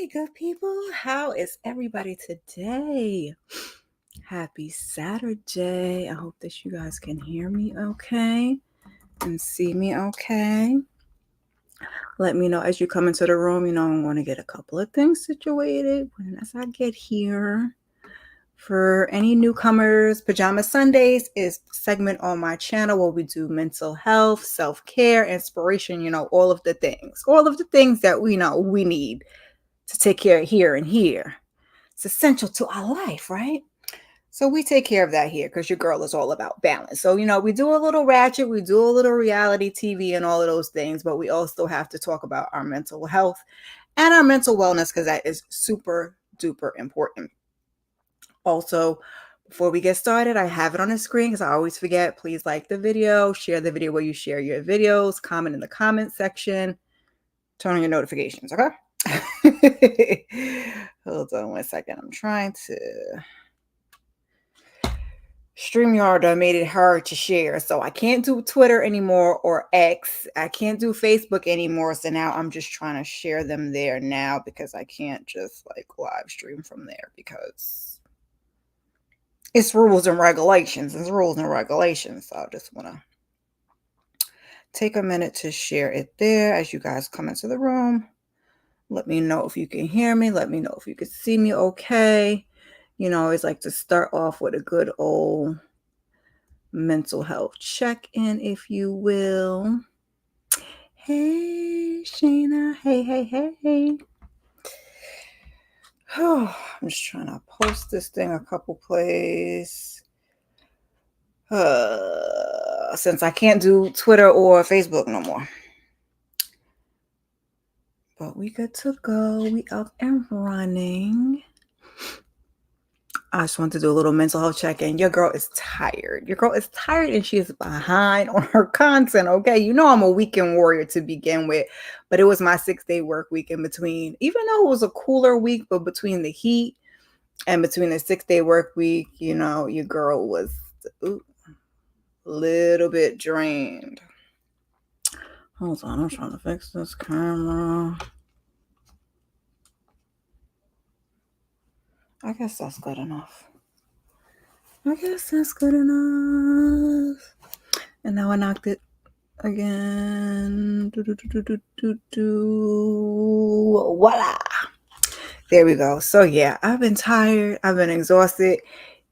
Hey, good people. How is everybody today? Happy Saturday. I hope that you guys can hear me okay and see me okay. Let me know as you come into the room. I'm going to get a couple of things situated as I get here. For any newcomers, Pajama Sundays is a segment on my channel where we do mental health, self-care, inspiration, all of the things. All of the things that we know we need to take care of here and here. It's essential to our life, right? So we take care of that here because your girl is all about balance. So, we do a little ratchet, we do a little reality TV and all of those things, but we also have to talk about our mental health and our mental wellness because that is super duper important. Also, before we get started, I have it on the screen because I always forget. Please like the video, share the video where you share your videos, comment in the comment section, turn on your notifications, okay? Hold on 1 second. I'm trying to. StreamYard made it hard to share. So I can't do Twitter anymore or X. I can't do Facebook anymore. So now I'm just trying to share them there now because I can't just live stream from there because it's rules and regulations. It's rules and regulations. So I just want to take a minute to share it there as you guys come into the room. Let me know if you can hear me. Let me know if you can see me okay. I always like to start off with a good old mental health check-in, if you will. Hey, Shayna. Hey. I'm just trying to post this thing a couple places. Since I can't do Twitter or Facebook no more. But we good to go. We up and running. I just want to do a little mental health check-in. Your girl is tired. Your girl is tired and she is behind on her content, okay? I'm a weekend warrior to begin with, but it was my 6-day work week in between. Even though it was a cooler week, but between the heat and between the 6-day work week, your girl was a little bit drained. Hold on, I'm trying to fix this camera. I guess that's good enough. And now I knocked it again. Voila. There we go. So yeah, I've been tired. I've been exhausted.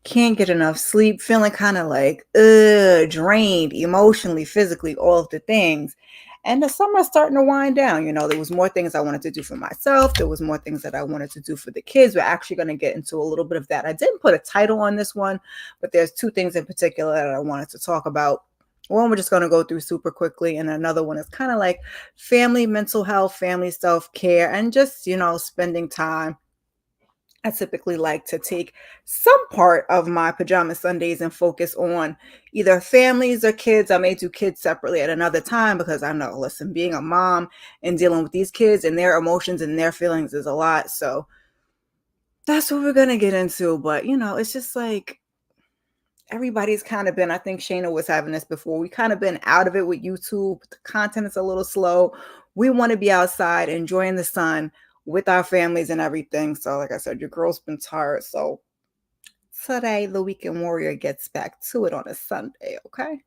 Can't get enough sleep. Feeling kind of drained emotionally, physically, all of the things. And the summer's starting to wind down. There was more things I wanted to do for myself. There was more things that I wanted to do for the kids. We're actually going to get into a little bit of that. I didn't put a title on this one, but there's 2 things in particular that I wanted to talk about. One we're just going to go through super quickly, and another one is kind of like family mental health, family self-care, and just, spending time. I typically like to take some part of my Pajama Sundays and focus on either families or kids. I may do kids separately at another time because I know, listen, being a mom and dealing with these kids and their emotions and their feelings is a lot. So that's what we're going to get into. But, it's just like everybody's kind of been, I think Shayna was having this before. We kind of been out of it with YouTube. The content is a little slow. We want to be outside enjoying the sun with our families and everything. So like I said, your girl's been tired. So today, the Weekend Warrior gets back to it on a Sunday, okay?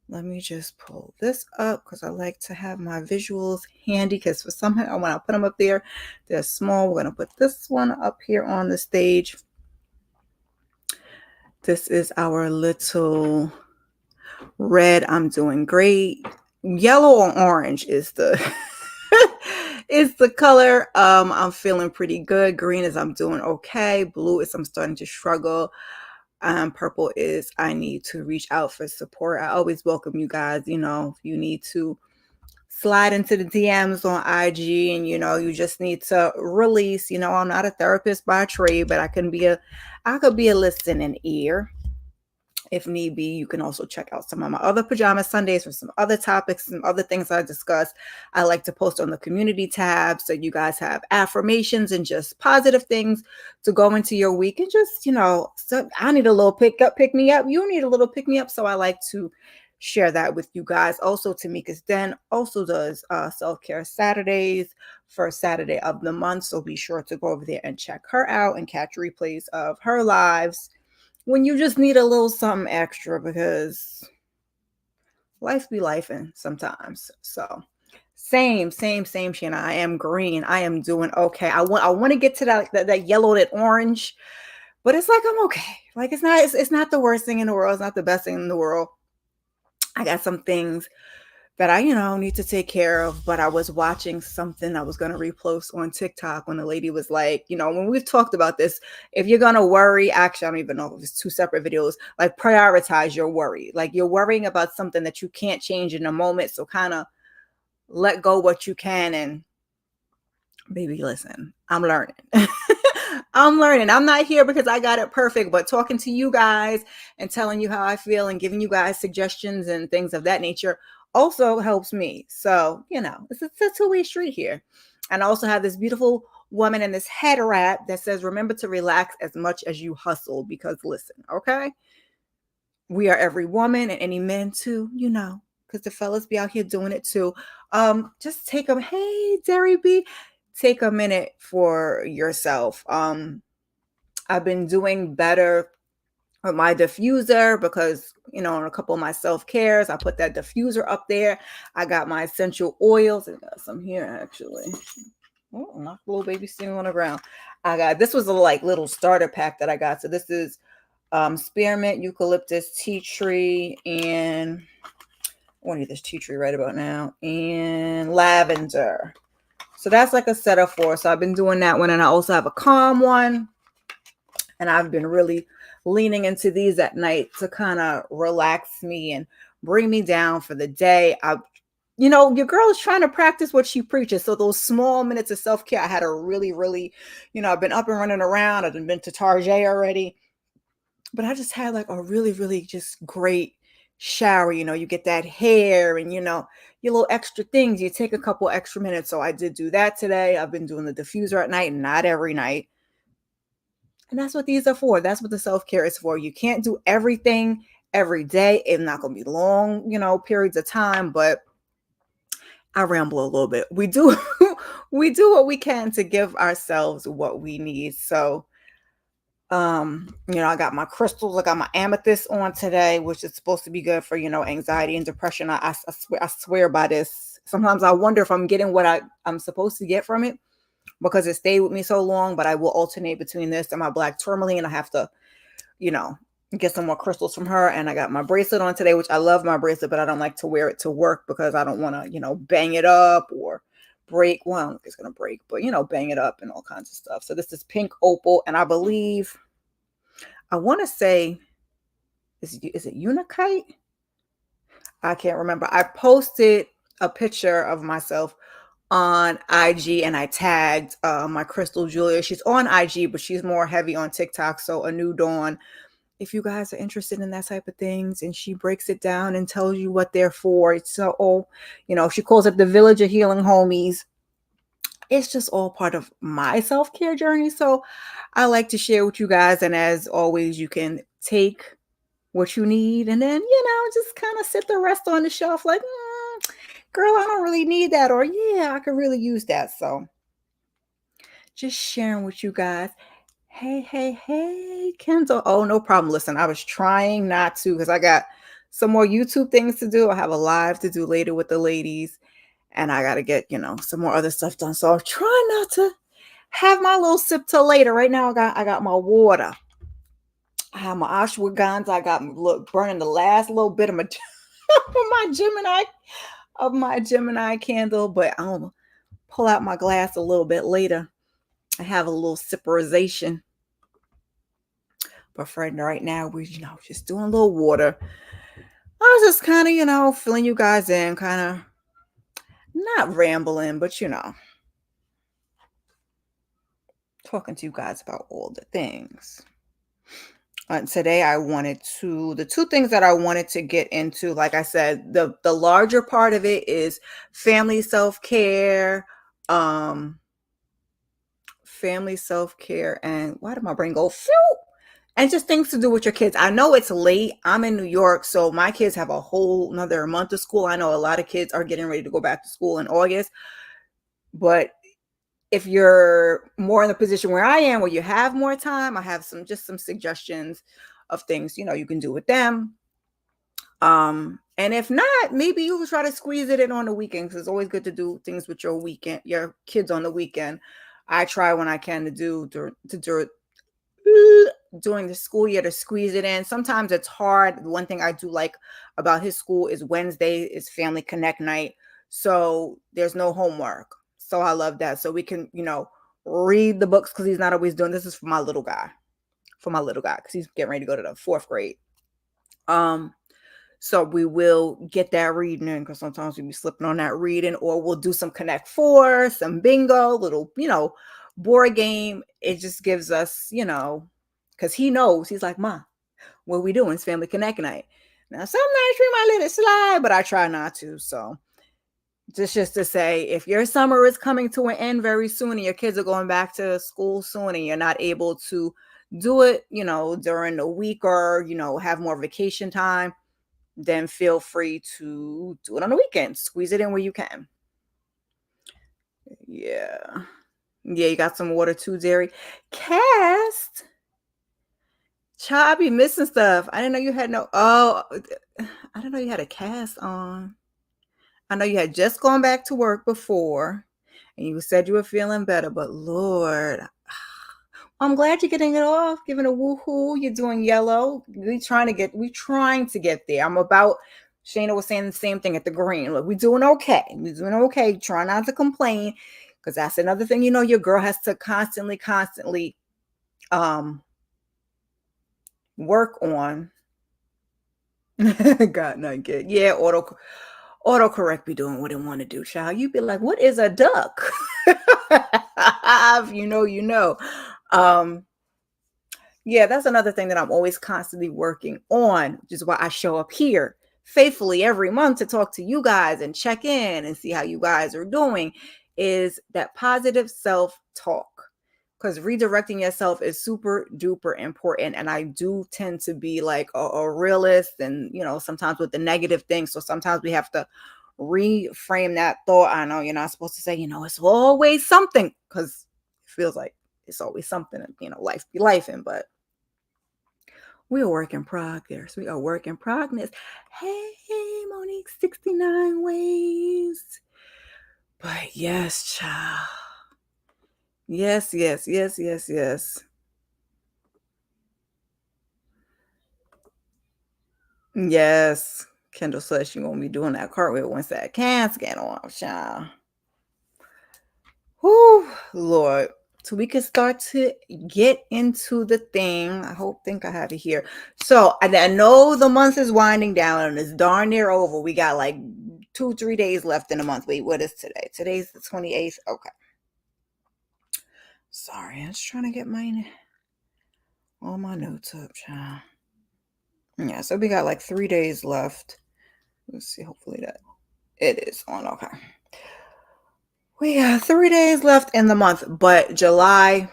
Let me just pull this up because I like to have my visuals handy because for somehow when I put them up there, they're small. We're going to put this one up here on the stage. This is our little red, I'm doing great. Yellow or orange is the is the color. I'm feeling pretty good. Green is I'm doing okay. Blue is I'm starting to struggle. Purple is I need to reach out for support. I always welcome you guys. If you need to slide into the DMs on IG and you just need to release. I'm not a therapist by trade, but I could be a listening ear. If need be, you can also check out some of my other Pajama Sundays for some other topics, some other things I discuss. I like to post on the community tab so you guys have affirmations and just positive things to go into your week. And just, so I need a little pick me up. You need a little pick me up. So I like to share that with you guys. Also, Tamika's Den also does self-care Saturdays, first Saturday of the month. So be sure to go over there and check her out and catch replays of her lives when you just need a little something extra, because life be lifing sometimes. So same, Shanna. I am green. I am doing okay. I want to get to that yellow, that orange, but it's like I'm okay. Like it's not the worst thing in the world. It's not the best thing in the world. I got some things that I, need to take care of. But I was watching something I was going to repost on TikTok when the lady was like, when we've talked about this, if you're going to worry, actually, I don't even know if it's two separate videos, like prioritize your worry. Like you're worrying about something that you can't change in a moment. So kind of let go what you can. And baby, listen, I'm learning. I'm learning. I'm not here because I got it perfect, but talking to you guys and telling you how I feel and giving you guys suggestions and things of that nature also helps me. So, it's a two-way street here. And I also have this beautiful woman in this head wrap that says, remember to relax as much as you hustle, because listen, okay? We are every woman and any man too, because the fellas be out here doing it too. Just take them. Hey, Derry B, take a minute for yourself. I've been doing better with my diffuser because, on a couple of my self-cares, I put that diffuser up there. I got my essential oils. I got some here actually. Oh, knock the little baby sitting on the ground. This was a little starter pack that I got. So this is spearmint, eucalyptus, tea tree, and I want to get this tea tree right about now, and lavender. So that's like a set of 4. So I've been doing that one, and I also have a calm one, and I've been really leaning into these at night to kind of relax me and bring me down for the day. Your girl is trying to practice what she preaches. So those small minutes of self-care, I had a really, really, I've been up and running around. I've been to Tarjay already, but I just had like a really, really just great shower. You get that hair and, your little extra things. You take a couple extra minutes. So I did do that today. I've been doing the diffuser at night, not every night. And that's what these are for. That's what the self-care is for. You can't do everything every day. It's not going to be long, periods of time, but I ramble a little bit. We do we do what we can to give ourselves what we need. So I got my crystals, I got my amethyst on today, which is supposed to be good for, anxiety and depression. I swear by this. Sometimes I wonder if I'm getting what I'm supposed to get from it because it stayed with me so long, but I will alternate between this and my black tourmaline. I have to, get some more crystals from her. And I got my bracelet on today, which I love my bracelet, but I don't like to wear it to work because I don't want to, bang it up or break. Well, I don't think it's going to break, but, bang it up and all kinds of stuff. So this is pink opal. And I believe, I want to say, is it Unikite? I can't remember. I posted a picture of myself on IG and I tagged my crystal Julia. She's on IG, but she's more heavy on TikTok. So A New Dawn. If you guys are interested in that type of things, and she breaks it down and tells you what they're for. It's so, she calls it the Village of Healing Homies. It's just all part of my self-care journey. So I like to share with you guys. And as always, you can take what you need and then, just kind of sit the rest on the shelf like, girl, I don't really need that. Or yeah, I could really use that. So just sharing with you guys. Hey, Kendall. Oh, no problem. Listen, I was trying not to because I got some more YouTube things to do. I have a live to do later with the ladies. And I got to get, some more other stuff done. So I'm trying not to have my little sip till later. Right now, I got my water. I have my ashwagandha. I got burning the last little bit of my Gemini candle. But I'm gonna pull out my glass a little bit later. I have a little sipperization. But for right now, we're just doing a little water. I was just kind of filling you guys in, kind of not rambling, but talking to you guys about all the things. Today the two things that I wanted to get into, like I said, the larger part of it is family self-care, and why did my brain go phew? And just things to do with your kids. I know it's late. I'm in New York, so my kids have a whole another month of school. I know a lot of kids are getting ready to go back to school in August, but if you're more in the position where I am, where you have more time, I have some suggestions of things, you can do with them. And if not, maybe you will try to squeeze it in on the weekends. It's always good to do things with your kids on the weekend. I try when I can to do during the school year to squeeze it in. Sometimes it's hard. One thing I do like about his school is Wednesday is family connect night. So there's no homework. So I love that. So we can, read the books because he's not always doing this is for my little guy, because he's getting ready to go to the fourth grade. Um, so we will get that reading in because sometimes we be slipping on that reading, or we'll do some Connect Four, some bingo, little, board game. It just gives us, because he knows, he's like, Ma, what we doing? It's Family Connect night. Now, some nights we might let it slide, but I try not to. So just to say, if your summer is coming to an end very soon and your kids are going back to school soon and you're not able to do it, during the week, or, have more vacation time, then feel free to do it on the weekend. Squeeze it in where you can. Yeah. Yeah, you got some water too, Jerry. Cast. Child, I be missing stuff. I didn't know you had no. Oh, I didn't know you had a cast on. I know you had just gone back to work before and you said you were feeling better, but Lord, I'm glad you're getting it off, giving a woohoo. You're doing yellow. We trying to get there. Shayna was saying the same thing at the green. Look, we're doing okay. We're doing okay. Try not to complain, because that's another thing, your girl has to constantly work on. God, not good. Yeah, autocorrect be doing what it want to do, child. You be like, what is a duck? If you know, you know. Yeah, that's another thing that I'm always constantly working on, which is why I show up here faithfully every month to talk to you guys and check in and see how you guys are doing, is that positive self-talk. Because redirecting yourself is super duper important. And I do tend to be like a realist and, sometimes with the negative things. So sometimes we have to reframe that thought. I know you're not supposed to say, it's always something, because it feels like it's always something, life be life in, but we are work in progress. We are work in progress. Hey, Monique, 69 ways. But yes, child. Yes, yes, yes, yes, yes. Yes. Kendall says she won't be doing that cartwheel once that can's get off, child. Whew, Lord. So we can start to get into the thing. Think I have it here. So I know the month is winding down and it's darn near over. We got like 2-3 days left in the month. Wait, what is today? Today's the 28th. Okay. Sorry, I was trying to get all my notes up, child. Yeah, so we got like 3 days left. Let's see, hopefully that it is on. Okay. We got 3 days left in the month, but July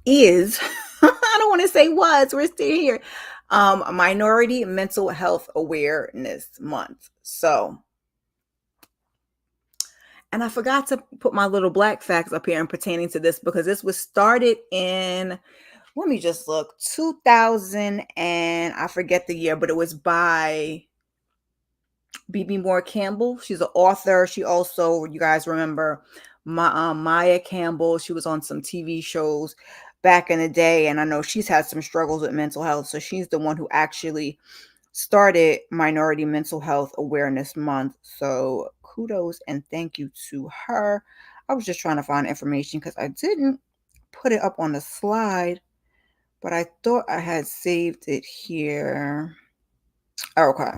is I don't want to say was, we're still here. Minority Mental Health Awareness Month. So, and I forgot to put my little black facts up here and pertaining to this, because this was started in, let me just look, 2000, and I forget the year, but it was by B.B. Moore Campbell. She's an author. She also, you guys remember Maya Campbell. She was on some TV shows back in the day, and I know she's had some struggles with mental health. So she's the one who actually started Minority Mental Health Awareness Month. So kudos and thank you to her. I was just trying to find information because I didn't put it up on the slide, but I thought I had saved it here. Okay.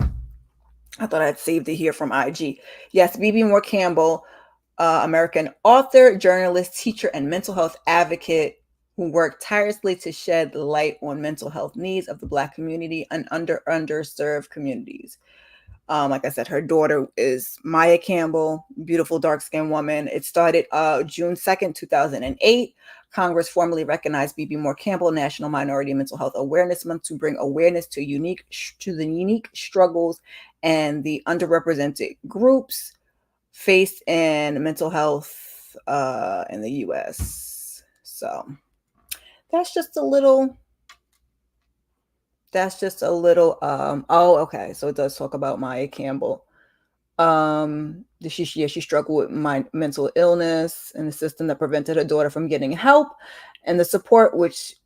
I thought I had saved it here from IG. Yes, B.B. Moore Campbell, American author, journalist, teacher, and mental health advocate who worked tirelessly to shed light on mental health needs of the Black community and underserved communities. Like I said, her daughter is Maya Campbell, beautiful dark-skinned woman. It started June 2nd, 2008. Congress formally recognized BB Moore Campbell National Minority Mental Health Awareness Month to bring awareness to the unique struggles and the underrepresented groups faced in mental health in the U.S. So that's just a little. Oh, okay. So it does talk about Maya Campbell. She struggled with mental illness and the system that prevented her daughter from getting help, and the support which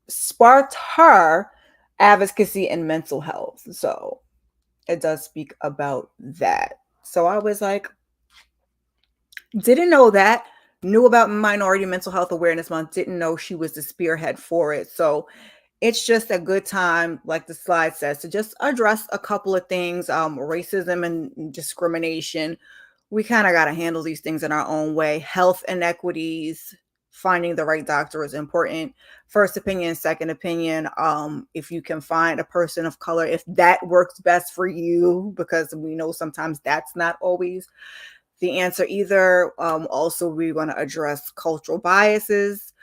sparked her advocacy in mental health. So it does speak about that. So I was like, didn't know that. Knew about Minority Mental Health Awareness Month. Didn't know she was the spearhead for it. So it's just a good time, like the slide says, to just address a couple of things. Racism and discrimination. We kind of got to handle these things in our own way. Health inequities, finding the right doctor is important. First opinion, second opinion. If you can find a person of color, if that works best for you, because we know sometimes that's not always the answer either. Also, we want to address cultural biases,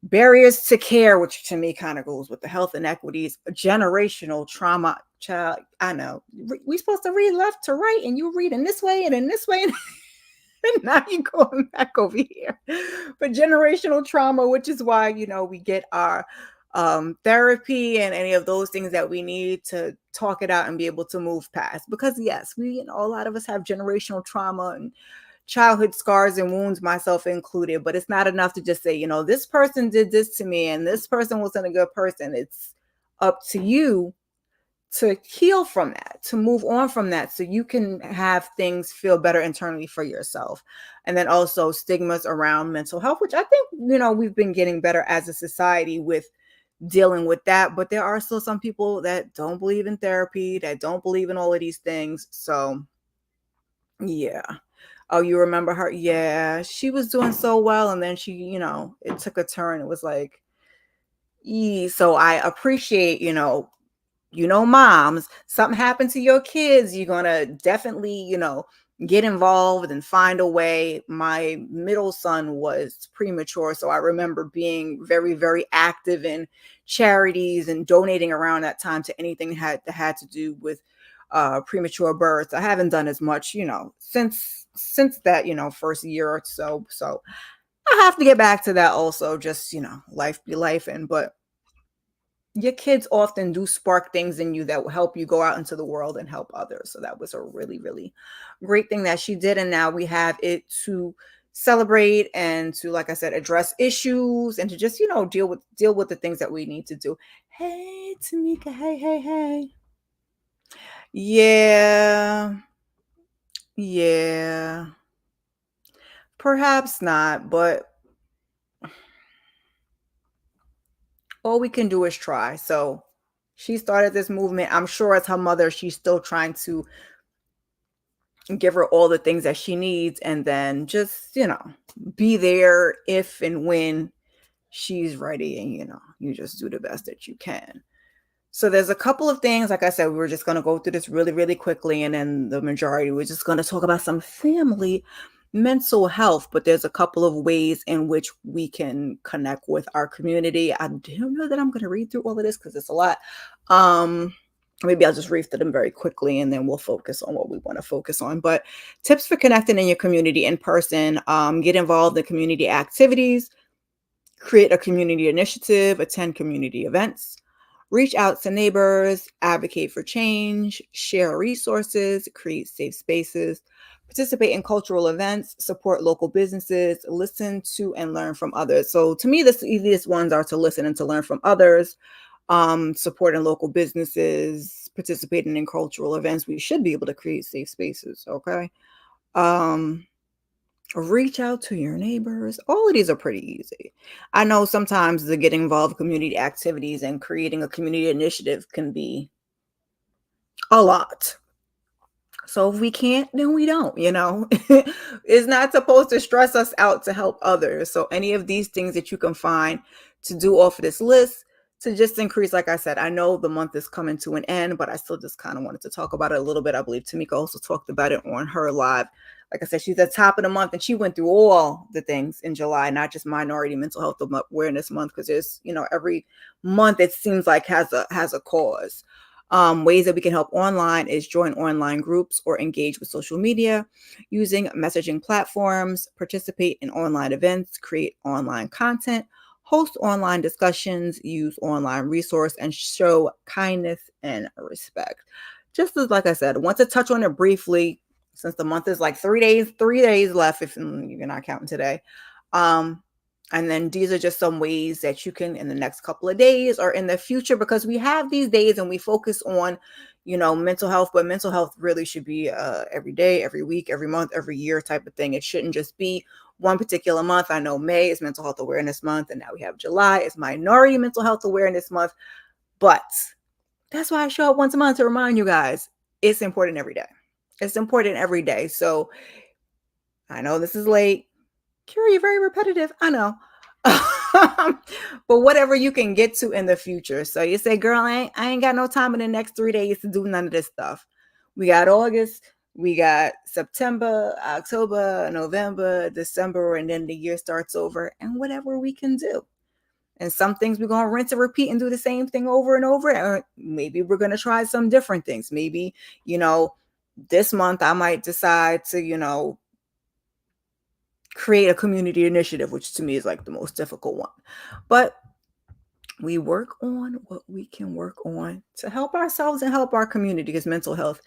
barriers to care, which to me kind of goes with the health inequities, generational trauma. Child, I know we're supposed to read left to right, and you read in this way and in this way, and now you're going back over here. But generational trauma, which is why we get our therapy and any of those things that we need to talk it out and be able to move past. Because yes, a lot of us have generational trauma and childhood scars and wounds, myself included, but it's not enough to just say, this person did this to me and this person wasn't a good person. It's up to you to heal from that, to move on from that, so you can have things feel better internally for yourself. And then also stigmas around mental health, which I think, we've been getting better as a society with dealing with that. But there are still some people that don't believe in therapy, that don't believe in all of these things. So, yeah. Oh, you remember her? Yeah, she was doing so well, and then she, it took a turn. It was like, so I appreciate, moms, something happened to your kids, you're gonna definitely, get involved and find a way. My middle son was premature, so I remember being very, very active in charities and donating around that time to anything that had to do with premature births. I haven't done as much, since that, first year or so. So I have to get back to that also. Just, life be life. But your kids often do spark things in you that will help you go out into the world and help others. So that was a really, really great thing that she did. And now we have it to celebrate and to, like I said, address issues and to just, deal with the things that we need to do. Hey, Tamika. Hey. Yeah. Yeah. Perhaps not, but all we can do is try. So she started this movement. I'm sure as her mother, she's still trying to give her all the things that she needs and then just, be there if and when she's ready. And, you just do the best that you can. So there's a couple of things, like I said, we were just going to go through this really, really quickly. And then the majority, we're just going to talk about some family mental health, but there's a couple of ways in which we can connect with our community. I don't know that I'm going to read through all of this because it's a lot. Maybe I'll just read through them very quickly and then we'll focus on what we want to focus on. But tips for connecting in your community in person: get involved in community activities, create a community initiative, attend community events, reach out to neighbors, advocate for change, share resources, create safe spaces, participate in cultural events, support local businesses, listen to and learn from others. So to me, the easiest ones are to listen and to learn from others, supporting local businesses, participating in cultural events. We should be able to create safe spaces, okay? Reach out to your neighbors. All of these are pretty easy. I know sometimes the getting involved in community activities and creating a community initiative can be a lot. So if we can't, then we don't, It's not supposed to stress us out to help others. So any of these things that you can find to do off of this list to just increase, like I said, I know the month is coming to an end, but I still just kind of wanted to talk about it a little bit. I believe Tamika also talked about it on her live Like I said, she's at the top of the month and she went through all the things in July, not just Minority Mental Health Awareness Month, because there's, every month it seems like has a cause. Ways that we can help online is join online groups or engage with social media using messaging platforms, participate in online events, create online content, host online discussions, use online resource, and show kindness and respect. Just as, like I said, want to touch on it briefly, since the month is like 3 days left, if you're not counting today. And then these are just some ways that you can, in the next couple of days or in the future, because we have these days and we focus on, mental health, but mental health really should be every day, every week, every month, every year type of thing. It shouldn't just be one particular month. I know May is Mental Health Awareness Month, and now we have July is Minority Mental Health Awareness Month. But that's why I show up once a month to remind you guys it's important every day. It's important every day. So I know this is late. Kira, you're very repetitive. I know. But whatever you can get to in the future. So you say, girl, I ain't got no time in the next 3 days to do none of this stuff. We got August, we got September, October, November, December, and then the year starts over, and whatever we can do. And some things we're going to rinse and repeat and do the same thing over and over. Or maybe we're going to try some different things. Maybe, this month I might decide to, create a community initiative, which to me is like the most difficult one. But we work on what we can work on to help ourselves and help our community, because mental health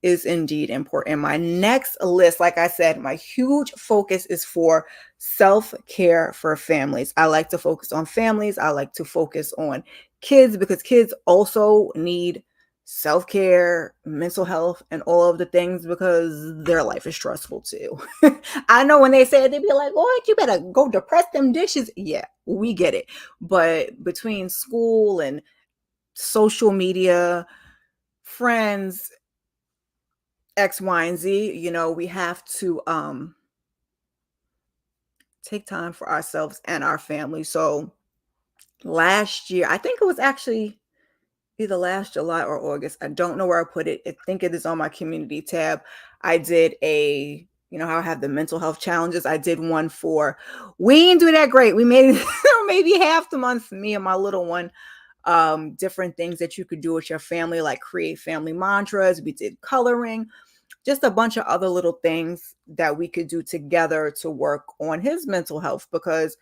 is indeed important. My next list, like I said, my huge focus is for self-care for families. I like to focus on families. I like to focus on kids, because kids also need self-care, mental health, and all of the things, because their life is stressful too. I know when they say it, they be like, "Oh, you better go depress them dishes." Yeah, we get it. But between school and social media, friends, X, Y, and Z, we have to take time for ourselves and our family. So last year, I think it was actually either last July or August. I don't know where I put it. I think it is on my community tab. I did how I have the mental health challenges. I did one for, we didn't do that great. We made it maybe half the month, me and my little one. Different things that you could do with your family, like create family mantras. We did coloring, just a bunch of other little things that we could do together to work on his mental health, because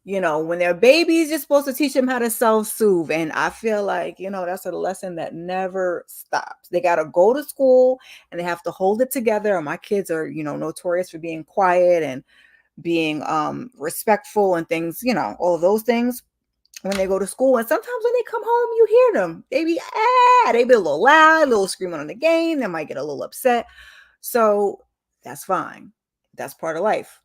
when they're babies, you're supposed to teach them how to self-soothe. And I feel like, that's a lesson that never stops. They got to go to school and they have to hold it together. And my kids are, notorious for being quiet and being respectful and things, all of those things when they go to school. And sometimes when they come home, you hear them. They be a little loud, a little screaming on the game. They might get a little upset. So that's fine. That's part of life.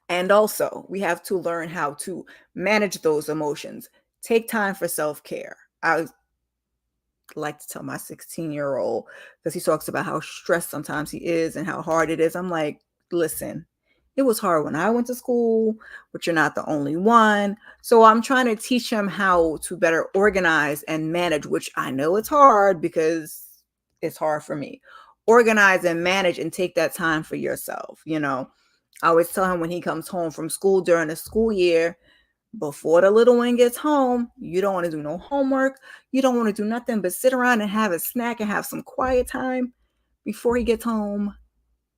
And also, we have to learn how to manage those emotions. Take time for self-care. I like to tell my 16-year-old, because he talks about how stressed sometimes he is and how hard it is. I'm like, listen, it was hard when I went to school, but you're not the only one. So I'm trying to teach him how to better organize and manage, which I know it's hard because it's hard for me. Organize and manage and take that time for yourself. I always tell him when he comes home from school during the school year, before the little one gets home, you don't want to do no homework. You don't want to do nothing but sit around and have a snack and have some quiet time before he gets home.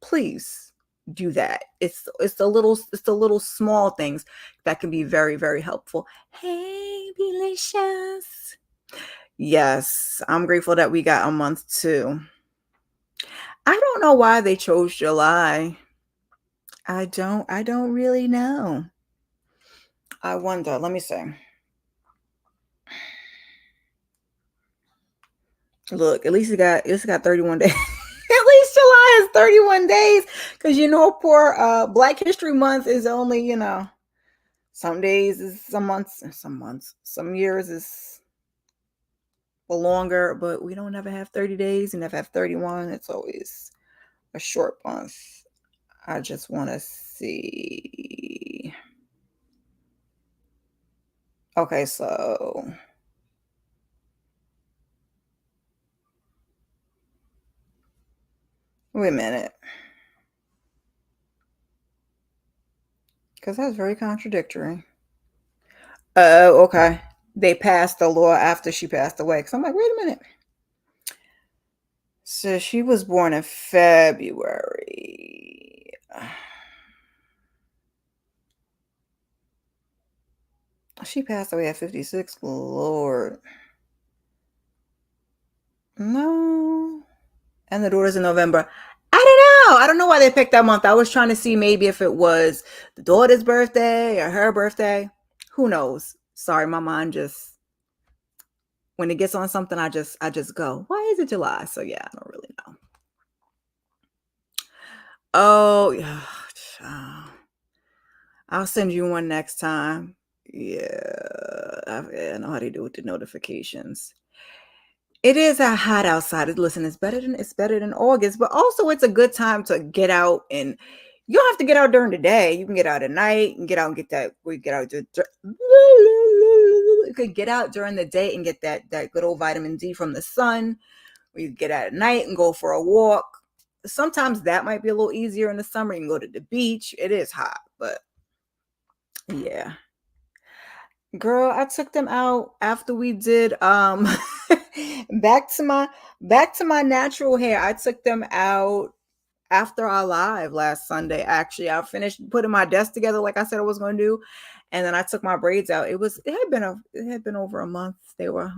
Please do that. It's the little small things that can be very, very helpful. Hey, Belicious. Yes, I'm grateful that we got a month too. I don't know why they chose July. I don't really know. I wonder. Let me see. Look, at least it got 31 days. At least July is 31 days. Because poor Black History Month is only, some days is some years is longer, but we don't ever have 30 days. We never have 31. It's always a short month. I just want to see. Okay, so wait a minute. Because that's very contradictory. Oh, okay. They passed the law after she passed away. Because I'm like, wait a minute. So she was born in February. She passed away at 56. Lord. No. And the daughter's in November. I don't know. I don't know why they picked that month. I was trying to see maybe if it was the daughter's birthday or her birthday. Who knows? Sorry, my mind just when it gets on something, I just go. Why is it July? So yeah, I don't really know. Oh yeah. I'll send you one next time. Yeah, I know how to do with the notifications. It is hot outside. Listen, it's better than August, but also it's a good time to get out and you don't have to get out during the day. You can get out at night and get out and get that. We get out. You could get out during the day and get that good old vitamin D from the sun. Or you get out at night and go for a walk. Sometimes that might be a little easier in the summer. You can go to the beach. It is hot, but yeah. Girl, I took them out after we did back to my natural hair. I took them out after our live last Sunday. Actually, I finished putting my desk together like I said I was going to do, and then I took my braids out. It had been over a month. They were,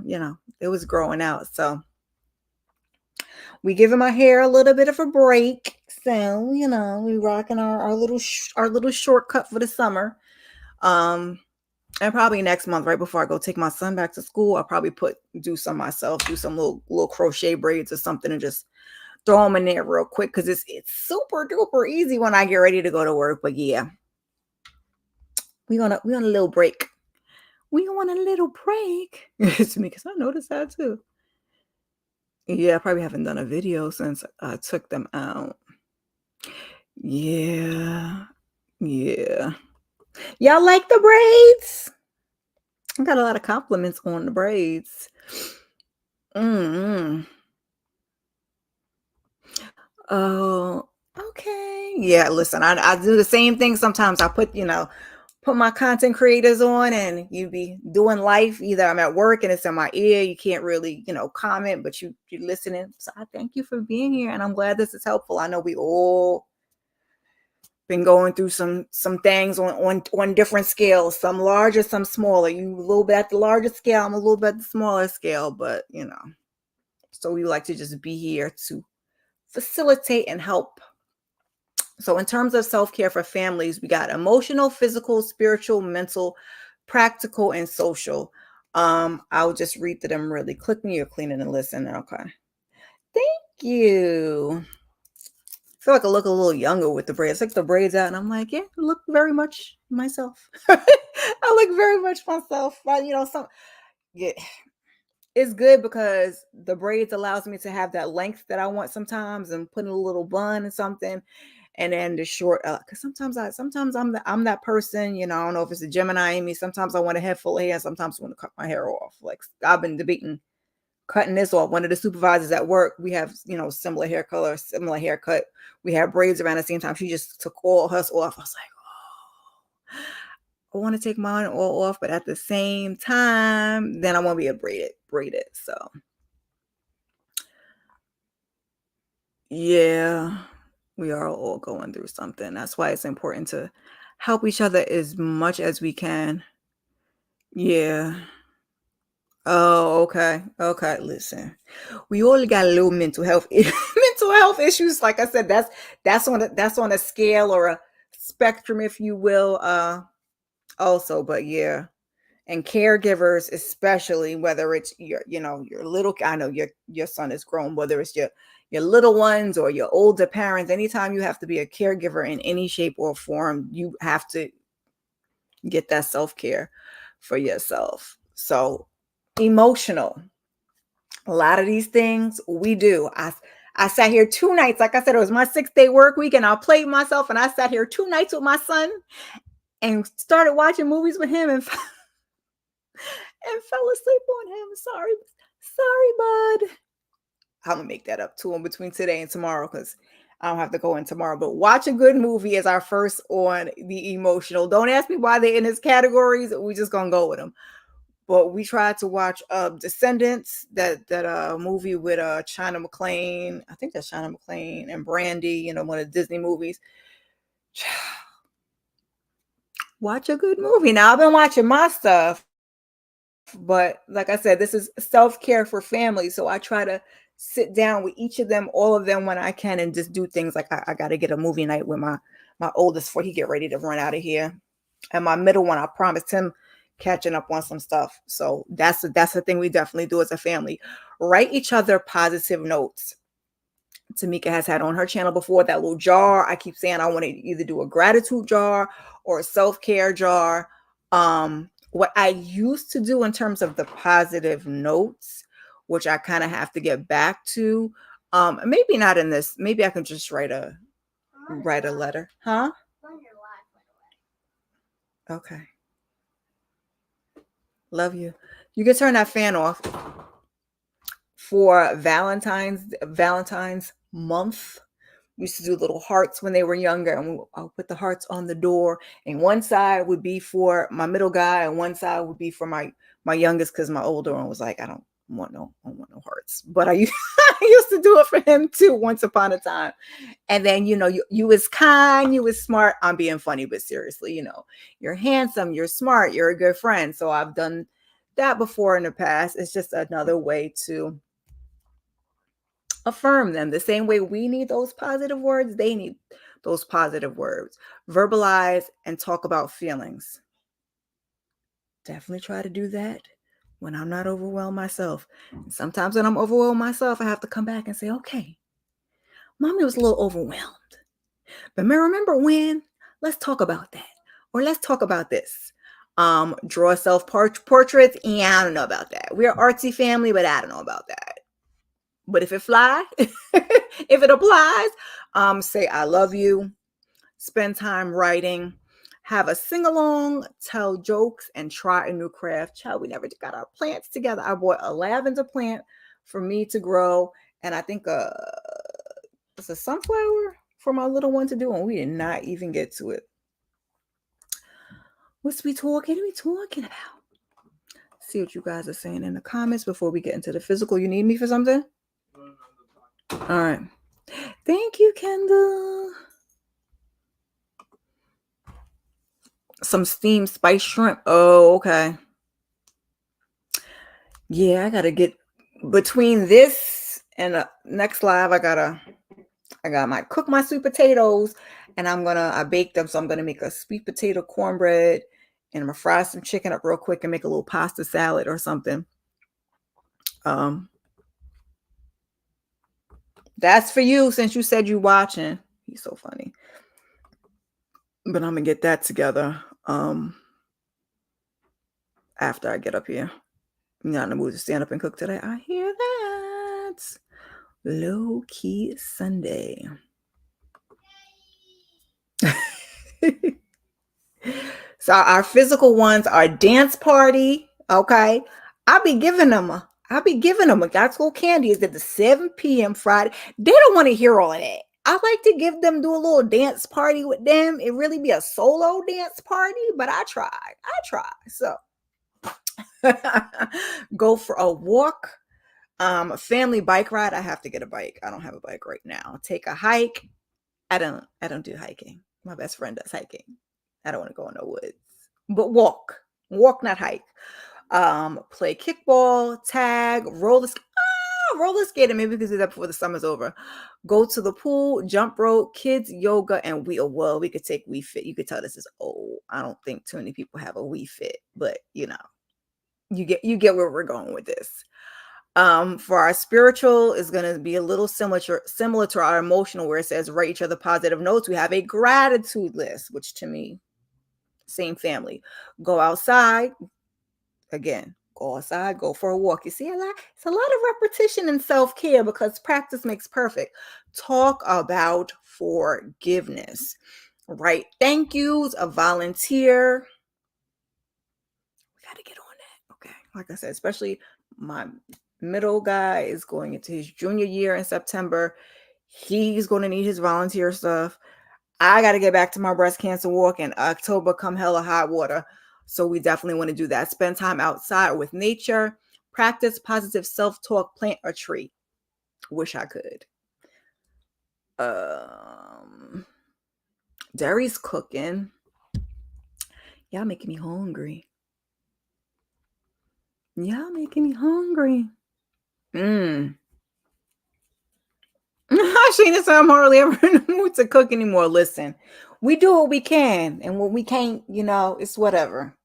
it was growing out. So, we giving my hair a little bit of a break. So, we rocking our little shortcut for the summer. Um and probably next month, right before I go take my son back to school, I'll probably do some myself, do some little crochet braids or something, and just throw them in there real quick because it's super duper easy when I get ready to go to work. But yeah, we on a little break. We on a little break. It's me because I noticed that too. Yeah, I probably haven't done a video since I took them out. Yeah, yeah. Y'all like the braids? I got a lot of compliments on the braids. Mm. Oh, okay. Yeah, listen, I do the same thing sometimes. I put my content creators on and you be doing life. Either I'm at work and it's in my ear. You can't really, comment, but you listening. So I thank you for being here and I'm glad this is helpful. I know we all been going through some things on different scales, some larger, some smaller. You a little bit at the larger scale, I'm a little bit at the smaller scale, but so we like to just be here to facilitate and help. So, in terms of self care for families, we got emotional, physical, spiritual, mental, practical, and social. I'll just read through them really quickly. You're cleaning and listening. Okay. Thank you. I feel like I look a little younger with the braids. I took the braids out and I'm like, yeah, I look very much myself. I look very much myself. But, yeah, it's good because the braids allows me to have that length that I want sometimes and putting a little bun and something. And then the short, because sometimes I'm that person, I don't know if it's a Gemini in me. Sometimes I want a head full of hair. Sometimes I want to cut my hair off. Like I've been debating cutting this off. One of the supervisors at work, we have, similar hair color, similar haircut. We have braids around the same time. She just took all hers off. I was like, oh, I want to take mine all off, but at the same time, then I want to be a braided. So yeah, we are all going through something. That's why it's important to help each other as much as we can. Yeah. Oh, okay. Okay. Listen, we all got a little mental health mental health issues. Like I said, that's on a scale or a spectrum, if you will. Also, but yeah, and caregivers, especially whether it's your little. I know your son is grown. Whether it's your little ones or your older parents, anytime you have to be a caregiver in any shape or form, you have to get that self-care for yourself. So emotional. A lot of these things we do. I sat here 2 nights. Like I said, it was my 6-day work week, and I played myself. And I sat here 2 nights with my son and started watching movies with him and fell asleep on him. Sorry, bud. I'm gonna make that up to him between today and tomorrow because I don't have to go in tomorrow, but watch a good movie is our first on the emotional. Don't ask me why they're in his categories. We just gonna go with them. But we tried to watch Descendants, that movie with China McClain. I think that's China McClain and Brandy, one of the Disney movies. Watch a good movie. Now I've been watching my stuff, but like I said, this is self-care for family. So I try to sit down with each of them, all of them when I can, and just do things like I got to get a movie night with my oldest before he get ready to run out of here. And my middle one, I promised him catching up on some stuff. So that's the thing we definitely do as a family. Write each other positive notes. Tamika has had on her channel before that little jar. I keep saying I want to either do a gratitude jar or a self-care jar. What I used to do in terms of the positive notes, which I kind of have to get back to, maybe not in this. Maybe I can just write a letter, huh? Okay. Love you. You can turn that fan off. For Valentine's month, we used to do little hearts when they were younger, and I'll put the hearts on the door. And one side would be for my middle guy, and one side would be for my youngest, because my older one was like, I don't want no hearts. But I used, I used to do it for him too once upon a time. And then you was kind, you was smart. I'm being funny, but seriously, you're handsome, you're smart, you're a good friend. So I've done that before in the past. It's just another way to affirm them. The same way we need those positive words, they need those positive words. Verbalize and talk about feelings. Definitely try to do that when I'm not overwhelmed myself. And sometimes when I'm overwhelmed myself, I have to come back and say, okay, mommy was a little overwhelmed. But remember when? Let's talk about that. Or let's talk about this. Draw self portraits. Yeah, I don't know about that. We're an artsy family, but I don't know about that. But if it fly, if it applies, say I love you, spend time writing, have a sing-along, tell jokes, and try a new craft. Child, we never got our plants together. I bought a lavender plant for me to grow, and I think it's a sunflower for my little one to do, and we did not even get to it. What's we talking? What are we talking about? See what you guys are saying in the comments before we get into the physical. You need me for something? All right. Thank you, Kendall. Some steamed spice shrimp. Oh, okay. Yeah, I gotta get between this and the next live. I gotta cook my sweet potatoes, and I baked them, so I'm gonna make a sweet potato cornbread, and I'm gonna fry some chicken up real quick and make a little pasta salad or something. That's for you, since you said you watching. He's so funny. But I'm gonna get that together after I get up here. I'm not in the mood to stand up and cook today. I hear that. Low key Sunday. So our physical ones are dance party. Okay. I'll be giving them a that's what candy is at the 7 p.m. Friday. They don't want to hear all of that. I like to give them, do a little dance party with them. It really be a solo dance party, but I try. So go for a walk. A family bike ride. I have to get a bike. I don't have a bike right now. Take a hike. I don't do hiking. My best friend does hiking. I don't want to go in the woods. But walk. Walk, not hike. Play kickball, tag, roller skating. Maybe we can do that before the summer's over. Go to the pool, jump rope, kids yoga, and we could take We Fit. You could tell this is old. I don't think too many people have a We Fit, but you get where we're going with this. For our spiritual is going to be a little similar to our emotional, where it says write each other positive notes. We have a gratitude list, which to me, same family. Go outside. Again, go outside, go for a walk. You see, it's a lot of repetition in self-care because practice makes perfect. Talk about forgiveness. Write thank yous, a volunteer. We got to get on that. Okay. Like I said, especially my middle guy is going into his junior year in September. He's going to need his volunteer stuff. I got to get back to my breast cancer walk in October, come hella hot water. So we definitely want to do that. Spend time outside with nature, practice positive self-talk, plant a tree. Wish I could. Um, Derry's cooking. Y'all making me hungry. Y'all making me hungry. Sheena said I'm hardly ever in the mood to cook anymore. Listen, we do what we can, and what we can't, it's whatever.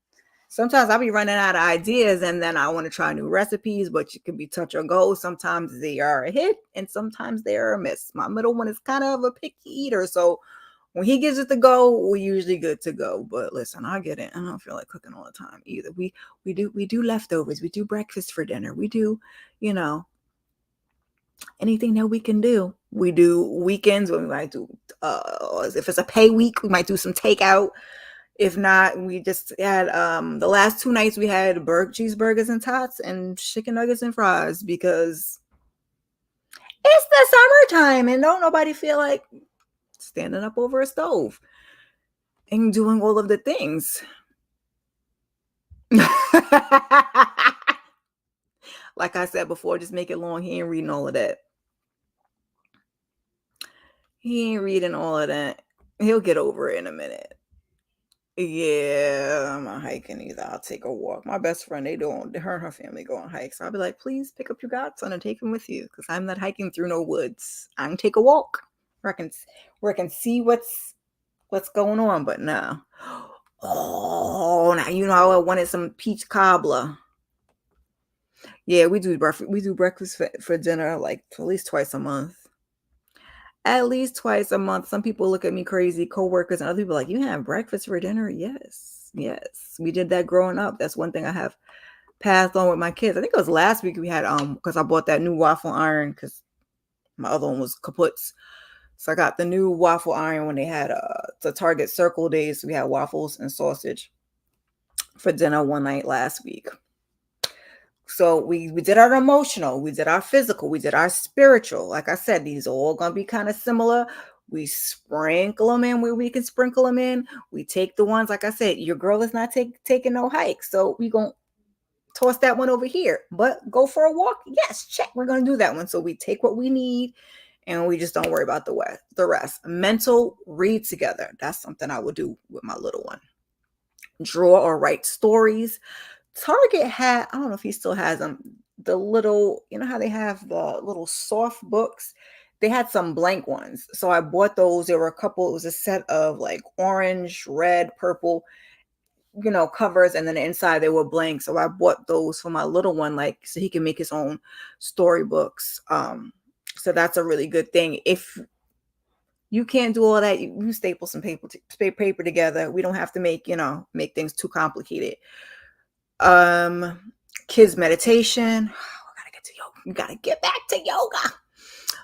Sometimes I'll be running out of ideas, and then I want to try new recipes, but you can be touch or go. Sometimes they are a hit, and sometimes they are a miss. My middle one is kind of a picky eater, so when he gives it the go, we're usually good to go. But listen, I get it. I don't feel like cooking all the time either. We do leftovers. We do breakfast for dinner. We do, you know, anything that we can do. We do weekends when we might do if it's a pay week, we might do some takeout. If not, we just had the last 2 nights we had cheeseburgers and tots and chicken nuggets and fries because it's the summertime and don't nobody feel like standing up over a stove and doing all of the things. Like I said before, just make it long. He ain't reading all of that. He ain't reading all of that. He'll get over it in a minute. Yeah, I'm not hiking either. I'll take a walk. My best friend, her and her family go on hikes. I'll be like, please pick up your godson and take him with you because I'm not hiking through no woods. I can take a walk where I can see what's going on, but no. Oh, now you know I wanted some peach cobbler. Yeah, we do breakfast. We do breakfast for dinner like at least twice a month. At least twice a month. Some people look at me crazy, coworkers and other people like, you have breakfast for dinner? Yes. Yes. We did that growing up. That's one thing I have passed on with my kids. I think it was last week we had because I bought that new waffle iron because my other one was kaput. So I got the new waffle iron when they had the Target Circle Days. So we had waffles and sausage for dinner one night last week. So we did our emotional, we did our physical, we did our spiritual. Like I said, these are all gonna be kind of similar. We sprinkle them in where we can sprinkle them in. We take the ones, like I said, your girl is not taking no hikes, so we gonna toss that one over here. But go for a walk, yes, check. We're gonna do that one. So we take what we need, and we just don't worry about the rest. Mental read together. That's something I would do with my little one. Draw or write stories. Target had, I don't know if he still has them, the little, you know how they have the little soft books? They had some blank ones. So I bought those. There were a couple, it was a set of like orange, red, purple, covers, and then inside they were blank. So I bought those for my little one, like so he can make his own storybooks. So that's a really good thing. If you can't do all that, you staple some paper together. We don't have to make things too complicated. Kids meditation. Oh, I gotta get to yoga. You gotta get back to yoga.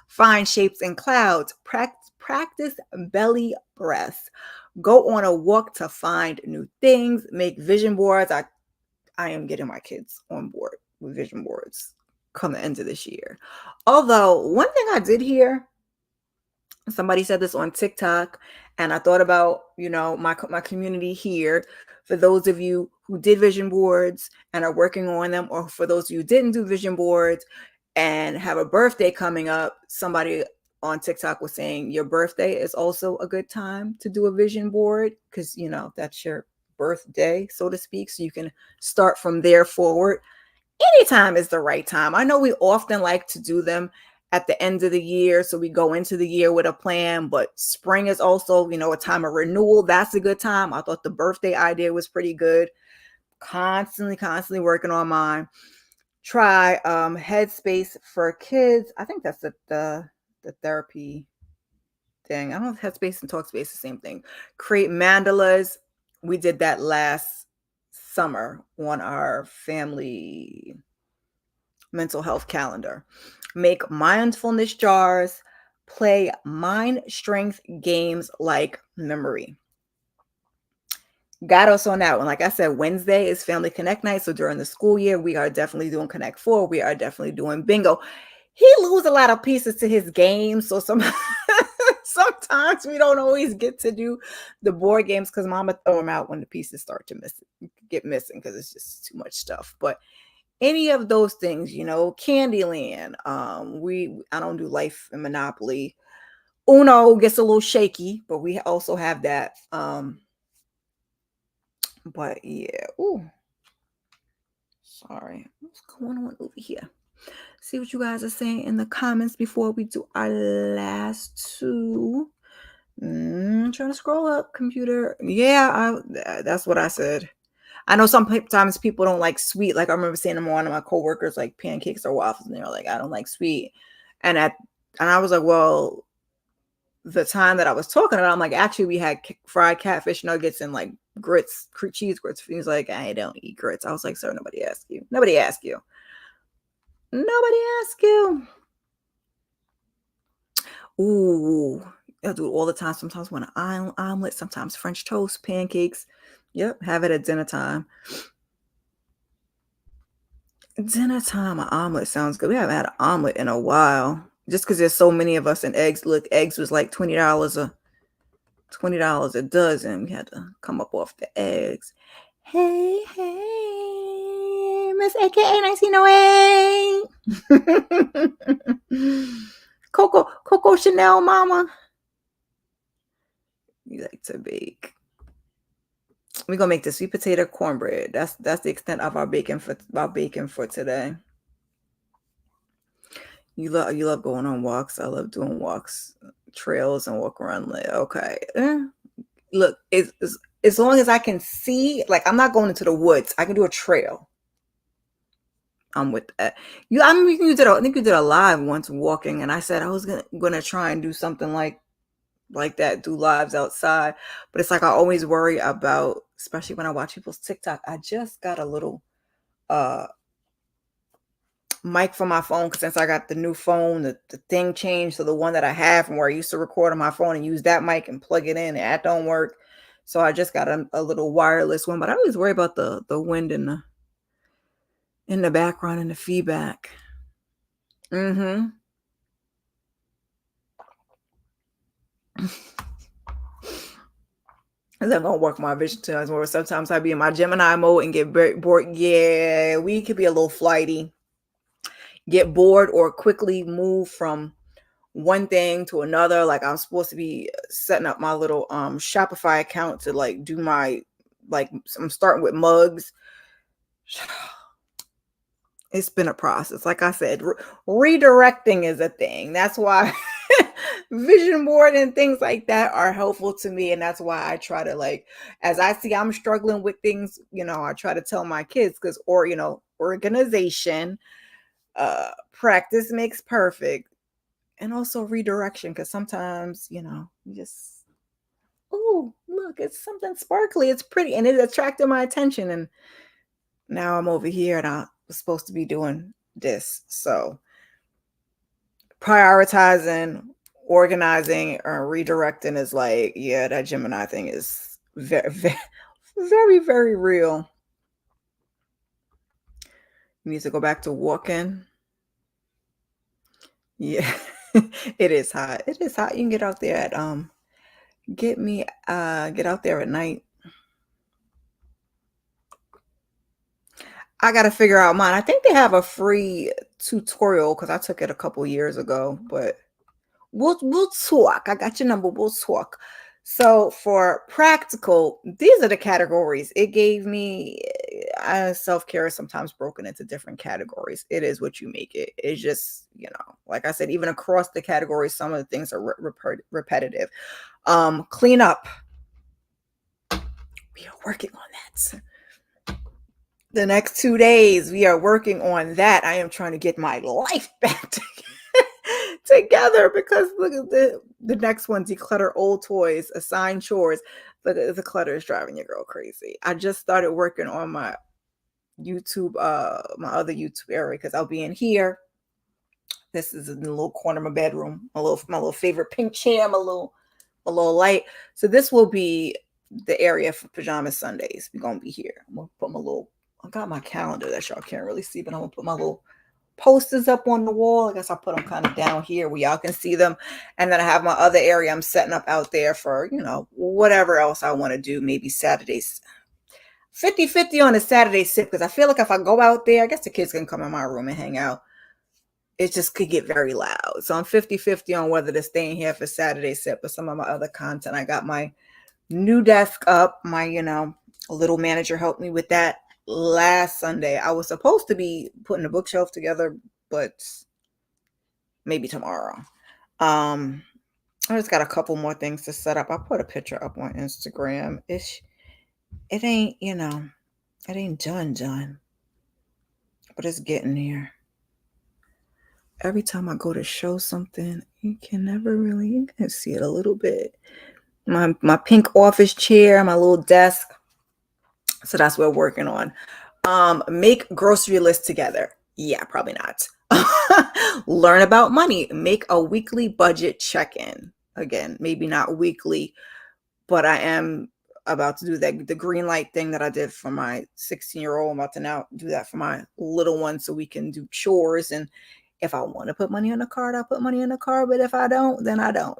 Find shapes in clouds. Practice belly breath. Go on a walk to find new things. Make vision boards. I am getting my kids on board with vision boards come the end of this year. Although one thing I did hear, somebody said this on TikTok, and I thought about my community here. For those of you who did vision boards and are working on them, or for those of you who didn't do vision boards and have a birthday coming up, somebody on TikTok was saying your birthday is also a good time to do a vision board because that's your birthday, so to speak. So you can start from there forward. Anytime is the right time. I know we often like to do them at the end of the year, so we go into the year with a plan, but spring is also a time of renewal. That's a good time. I thought the birthday idea was pretty good. Constantly working on mine. Try Headspace for kids. I think that's the therapy thing. I don't know if Headspace and Talkspace is the same thing. Create mandalas. We did that last summer on our family mental health calendar. Make mindfulness jars. Play mind strength games like memory. Got us on that one. Like I said, Wednesday is Family Connect night. So during the school year, we are definitely doing Connect 4. We are definitely doing bingo. he lose a lot of pieces to his game, so sometimes we don't always get to do the board games because mama throw them out when the pieces start to get missing because it's just too much stuff. But any of those things, Candyland. We I don't do Life and Monopoly. Uno gets a little shaky, but we also have that. But yeah, ooh, sorry, what's going on over here? See what you guys are saying in the comments before we do our last two. Trying to scroll up, computer. Yeah, that's what I said. I know sometimes people don't like sweet. Like I remember saying to one of my coworkers, like pancakes or waffles, and they were like, "I don't like sweet." And I was like, "Well, the time that I was talking about, I'm like, actually, we had fried catfish nuggets and like grits, cheese grits." He was like, "I don't eat grits." I was like, "Sir, nobody asked you. Nobody asked you. Nobody asked you." Ooh, I do it all the time. Sometimes when an omelet, sometimes French toast, pancakes. Yep, have it at dinner time. Dinner time, an omelet sounds good. We haven't had an omelet in a while. Just because there's so many of us and eggs. Look, eggs was like $20 a dozen. We had to come up off the eggs. Hey, hey, Miss AKA 1908. Coco Chanel mama. You like to bake. We're gonna make the sweet potato cornbread. That's the extent of our baking for today. You love going on walks. I love doing walks, trails, and walk around. Okay, look, as long as I can see, like I'm not going into the woods. I can do a trail. I'm with that. I think you did a live once walking, and I said I was gonna try and do something like that, do lives outside. But it's like I always worry about, especially when I watch people's TikTok. I just got a little uh mic for my phone because since I got the new phone, the thing changed. So the one that I have from where I used to record on my phone and use that mic and plug it in, and that don't work. So I just got a little wireless one. But I always worry about the wind in the background and the feedback. Mm-hmm. Is that gonna work my vision times where sometimes I be in my Gemini mode and get very bored. Yeah, we could be a little flighty, get bored, or quickly move from one thing to another. Like I'm supposed to be setting up my little Shopify account to like do my I'm starting with mugs. It's been a process. Like I said, redirecting is a thing. That's why vision board and things like that are helpful to me. And that's why I try to, like, as I see I'm struggling with things, I try to tell my kids organization, practice makes perfect, and also redirection. Cause sometimes, you just, oh, look, it's something sparkly. It's pretty. And it attracted my attention. And now I'm over here and I was supposed to be doing this. So prioritizing, organizing, or redirecting is like, yeah, that Gemini thing is very, very, very, very real. You need to go back to walking. Yeah. It is hot. It is hot. You can get out there at get out there at night. I gotta figure out mine. I think they have a free tutorial because I took it a couple years ago, but we'll talk. I got your number. We'll talk. So for practical, these are the categories it gave me. Self-care is sometimes broken into different categories. It is what you make it. It's just, like I said, even across the categories, some of the things are repetitive. Clean up. We are working on that. The next 2 days, we are working on that. I am trying to get my life back together because look at the next one: declutter old toys, assign chores. The clutter is driving your girl crazy. I just started working on my YouTube, my other YouTube area, because I'll be in here. This is in the little corner of my bedroom, my little favorite pink chair, my little light. So this will be the area for Pajama Sundays. We're gonna be here. I'm gonna put I got my calendar that y'all can't really see, but I'm gonna put my little posters up on the wall. I guess I'll put them kind of down here where y'all can see them. And then I have my other area I'm setting up out there for, whatever else I want to do. Maybe Saturdays. 50-50 on a Saturday sip, because I feel like if I go out there, I guess the kids can come in my room and hang out. It just could get very loud. So I'm 50-50 on whether to stay in here for Saturday sip or some of my other content. I got my new desk up. My, little manager helped me with that last Sunday. I was supposed to be putting a bookshelf together, but maybe tomorrow. I just got a couple more things to set up. I put a picture up on Instagram. It ain't, it ain't done, but it's getting there. Every time I go to show something, you can see it a little bit. My pink office chair, my little desk. So that's what we're working on. Make grocery lists together. Yeah, probably not. Learn about money. Make a weekly budget check-in. Again, maybe not weekly, but I am about to do the green light thing that I did for my 16-year-old. I'm about to now do that for my little one so we can do chores. And if I want to put money on the card, I'll put money on the card. But if I don't, then I don't,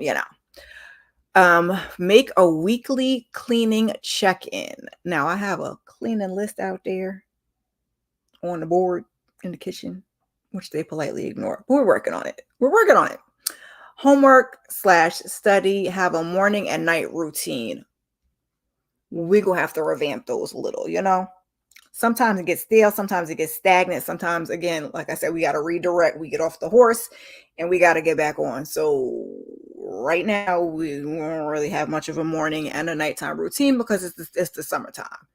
Make a weekly cleaning check-in. Now I have a cleaning list out there on the board in the kitchen, which they politely ignore. But we're working on it. Homework/study, have a morning and night routine. We're going to have to revamp those a little, Sometimes it gets stale. Sometimes it gets stagnant. Sometimes, again, like I said, we got to redirect. We get off the horse and we got to get back on. So right now, we won't really have much of a morning and a nighttime routine because it's the summertime.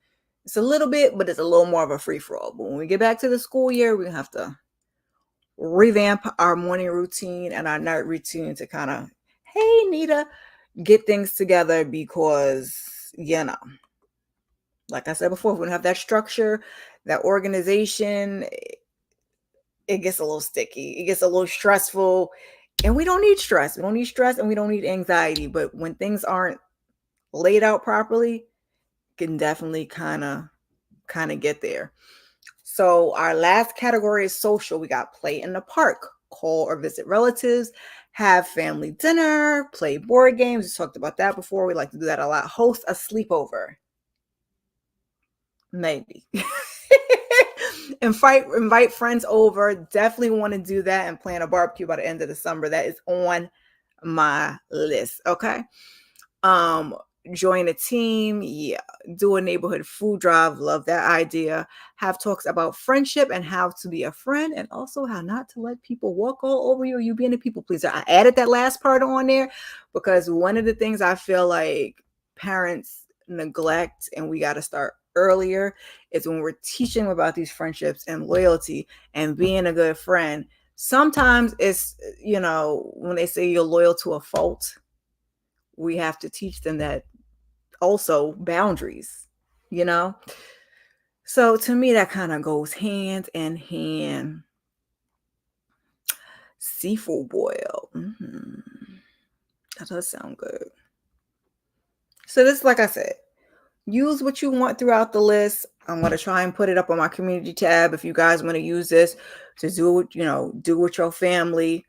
It's a little bit, but it's a little more of a free-for-all. But when we get back to the school year, we're going to have to revamp our morning routine and our night routine to kind of, hey, Nita, get things together because, like I said before, if we don't have that structure, that organization, it gets a little sticky. It gets a little stressful. And we don't need stress. We don't need stress and we don't need anxiety. But when things aren't laid out properly, it can definitely kind of get there. So our last category is social. We got play in the park, call or visit relatives, have family dinner, play board games. We talked about that before. We like to do that a lot. Host a sleepover. Maybe. Invite friends over. Definitely want to do that and plan a barbecue by the end of the summer. That is on my list. Okay. Join a team. Yeah. Do a neighborhood food drive. Love that idea. Have talks about friendship and how to be a friend, and also how not to let people walk all over you or you being a people pleaser. I added that last part on there because one of the things I feel like parents neglect, and we got to start earlier, is when we're teaching about these friendships and loyalty and being a good friend. Sometimes it's, when they say you're loyal to a fault, we have to teach them that also boundaries, So to me, that kind of goes hand in hand. Seafood boil. That does sound good. So this, like I said, use what you want throughout the list. I'm going to try and put it up on my community tab if you guys want to use this to do with your family,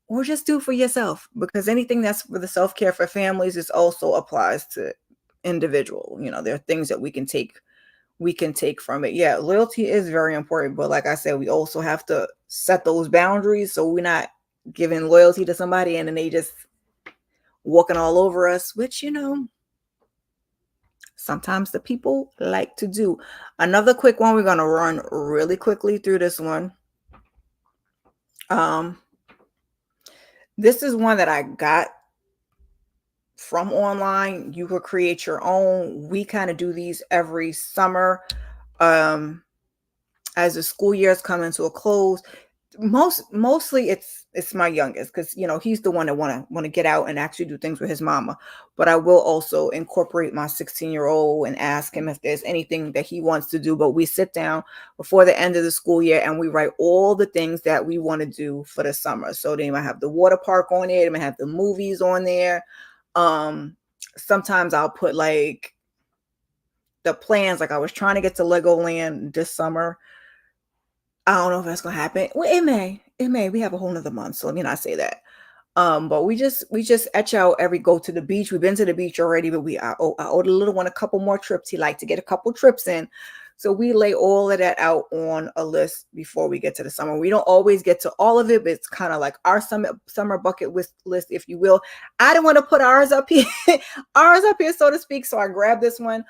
or just do for yourself, because anything that's for the self-care for families is also applies to individual. There are things that we can take from it. Yeah, loyalty is very important, but like I said, we also have to set those boundaries so we're not giving loyalty to somebody and then they just walking all over us, which sometimes the people like to do. Another quick one, we're going to run really quickly through this one. This is one that I got from online. You could create your own. We kind of do these every summer as the school year is coming to a close. Mostly it's my youngest, because he's the one that want to get out and actually do things with his mama. But I will also incorporate my 16-year-old and ask him if there's anything that he wants to do. But we sit down before the end of the school year and we write all the things that we want to do for the summer. So they might have the water park on there, they might have the movies on there. Sometimes I'll put like the plans, like I was trying to get to Legoland this summer. I don't know if that's gonna happen. Well, it may. It may. We have a whole nother month, so let me not say that. But we just etch out every go to the beach. We've been to the beach already, but I owe the little one a couple more trips. He liked to get a couple trips in. So we lay all of that out on a list before we get to the summer. We don't always get to all of it, but it's kind of like our summer bucket list, if you will. I didn't want to put ours up here, ours up here, so to speak. So I grabbed this one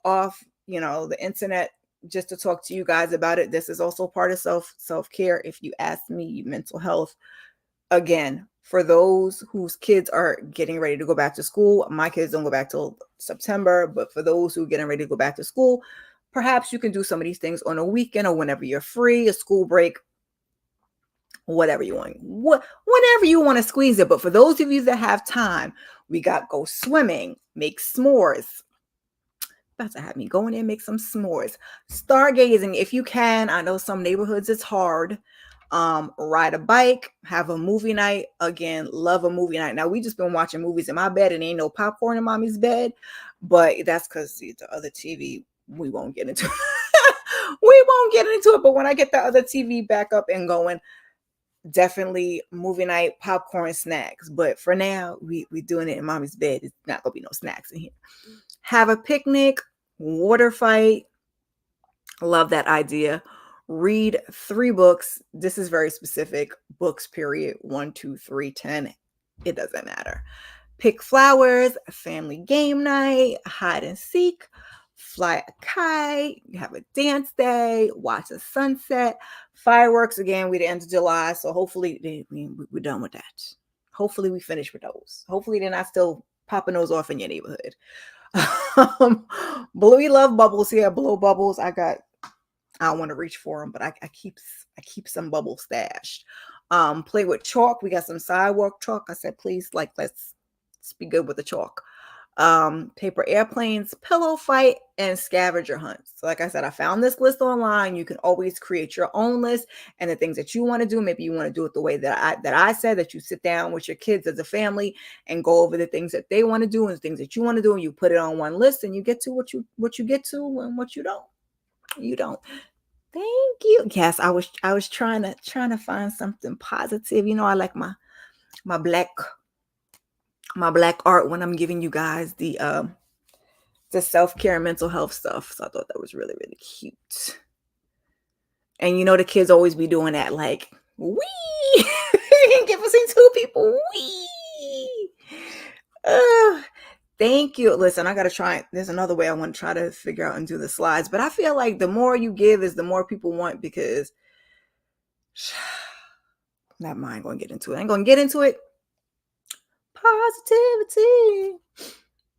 off, the internet just to talk to you guys about it. This is also part of self-care. If you ask me, mental health. Again, for those whose kids are getting ready to go back to school, my kids don't go back till September, but for those who are getting ready to go back to school, perhaps you can do some of these things on a weekend or whenever you're free, a school break, whatever you want, whenever you want to squeeze it. But for those of you that have time, we got go swimming, make s'mores. About to have me go in there and make some s'mores. Stargazing if you can. I know some neighborhoods it's hard. Ride a bike, have a movie night. Again, love a movie night. Now we just been watching movies in my bed and ain't no popcorn in mommy's bed, but that's because the other TV we won't get into. We won't get into it. But when I get the other TV back up and going, definitely movie night, popcorn, snacks. But for now, we doing it in mommy's bed. It's not gonna be no snacks in here. Have a picnic, water fight. Love that idea. Read 3 books. This is very specific. Books, period. 1, 2, 3, 10. It doesn't matter. Pick flowers, family game night, hide and seek, fly a kite, have a dance day, watch a sunset, fireworks. Again, we're the end of July, so hopefully we're done with that. Hopefully we finish with those. Hopefully they're not still popping those off in your neighborhood. Bluey love bubbles here. Blow bubbles. I don't want to reach for them, but I keep some bubbles stashed. Play with chalk. We got some sidewalk chalk. I said, please, let's be good with the chalk. Paper airplanes, pillow fight, and scavenger hunts. So like I said, I found this list online. You can always create your own list and the things that you want to do. Maybe you want to do it the way that I said, that you sit down with your kids as a family and go over the things that they want to do and the things that you want to do, and you put it on one list and you get to what you get to, and what you don't. You don't. Thank you. Yes, I was trying to find something positive. I like my black art when I'm giving you guys the self-care and mental health stuff. So I thought that was really, really cute. And the kids always be doing that, like, wee. Give us 2 people. Wee. Thank you. Listen, I gotta try. There's another way I want to try to figure out and do the slides, but I feel like the more you give is the more people want, because not mind going to get into it. I ain't going to get into it. Positivity.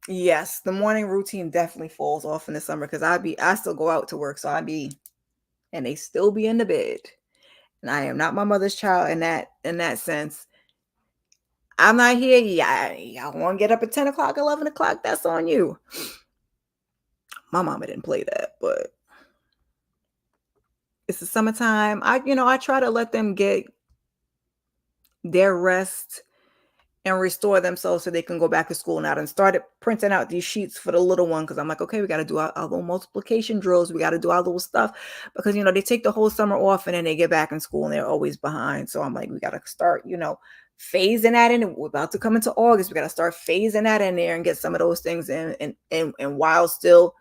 Yes, the morning routine definitely falls off in the summer because I still go out to work, so and they still be in the bed. And I am not my mother's child in that sense. I'm not here. Yeah, y'all want to get up at 10 o'clock, 11 o'clock. That's on you. My mama didn't play that, but it's the summertime. I try to let them get their rest and restore themselves so they can go back to school now. And started printing out these sheets for the little one, because I'm like, okay, we got to do our little multiplication drills. We got to do our little stuff, because they take the whole summer off and then they get back in school and they're always behind. So I'm like, we got to start phasing that in. We're about to come into August. We got to start phasing that in there and get some of those things in, and while still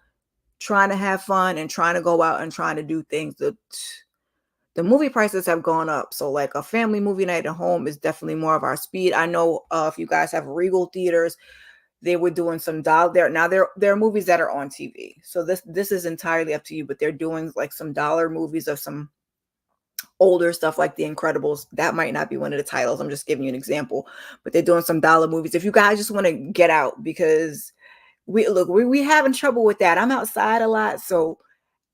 trying to have fun and trying to go out and trying to do things. The movie prices have gone up. So like a family movie night at home is definitely more of our speed. I know if you guys have Regal theaters, they were doing some dollar there. Now there are movies that are on TV. So this is entirely up to you, but they're doing like some dollar movies of some older stuff like The Incredibles. That might not be one of the titles. I'm just giving you an example, but they're doing some dollar movies. If you guys just want to get out, because we having trouble with that. I'm outside a lot, so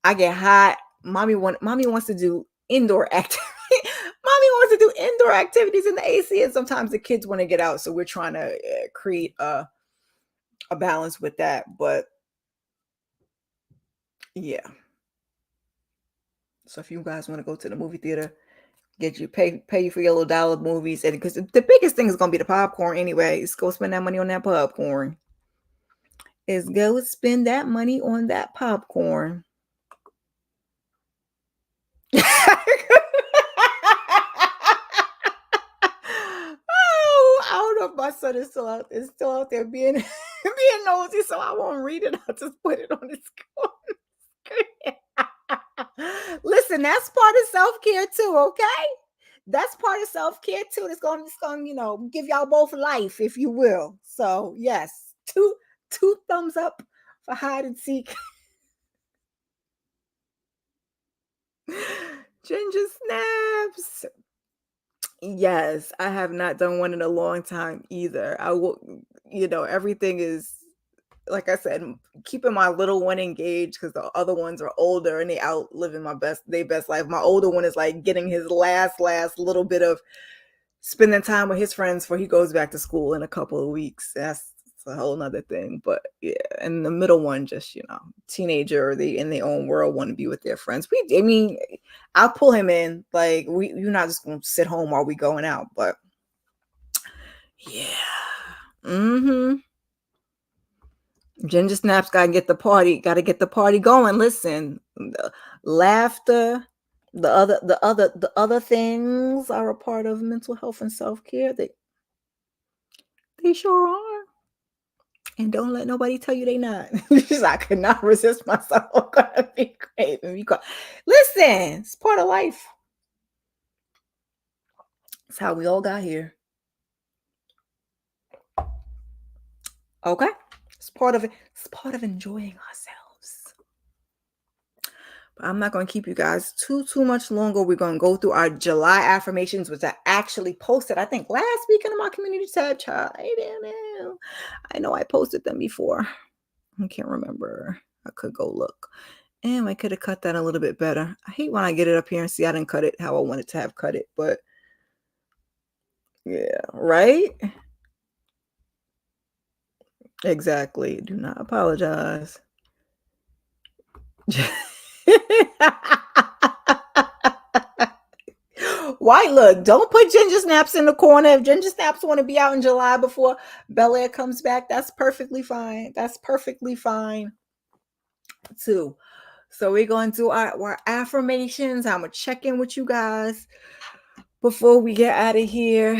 I get hot. Mommy wants to do indoor activity. Mommy wants to do indoor activities in the AC, and sometimes the kids want to get out. So we're trying to create a balance with that. But yeah. So if you guys want to go to the movie theater, pay you for your little dollar movies, and because the biggest thing is gonna be the popcorn anyway. Just go spend that money on that popcorn. Go spend that money on that popcorn. my son is still out there being being nosy, so I won't read it. I'll just put it on his screen. Listen, that's part of self-care too, okay? That's part of self-care too. It's gonna, give y'all both life, if you will. So yes, two thumbs up for hide and seek. Ginger snaps. Yes, I have not done one in a long time either. I will, everything is, like I said, keeping my little one engaged because the other ones are older and they out living their best life. My older one is like getting his last little bit of spending time with his friends before he goes back to school in a couple of weeks. That's a whole nother thing. But yeah, and the middle one just, teenager, they in their own world want to be with their friends. I'll pull him in. Like you're not just gonna sit home while we going out, but yeah. Mm-hmm. Ginger snaps gotta get the party going. Listen, the laughter, the other things are a part of mental health and self-care. They sure are. And don't let nobody tell you they not. I could not resist myself. I'm gonna be craving. Listen, it's part of life. It's how we all got here. Okay? It's part of it. It's part of enjoying ourselves. But I'm not going to keep you guys too much longer. We're going to go through our July affirmations, which I actually posted, I think, last week in my community tab. Child, I don't know. I know I posted them before. I can't remember. I could go look. And I could have cut that a little bit better. I hate when I get it up here and see I didn't cut it how I wanted to have cut it. But yeah, right? Exactly. Do not apologize. Why? Look, don't put Ginger Snaps in the corner. If Ginger Snaps want to be out in July before Bel Air comes back, that's perfectly fine. That's perfectly fine too. So we're going to do our affirmations. I'm going to check in with you guys before we get out of here.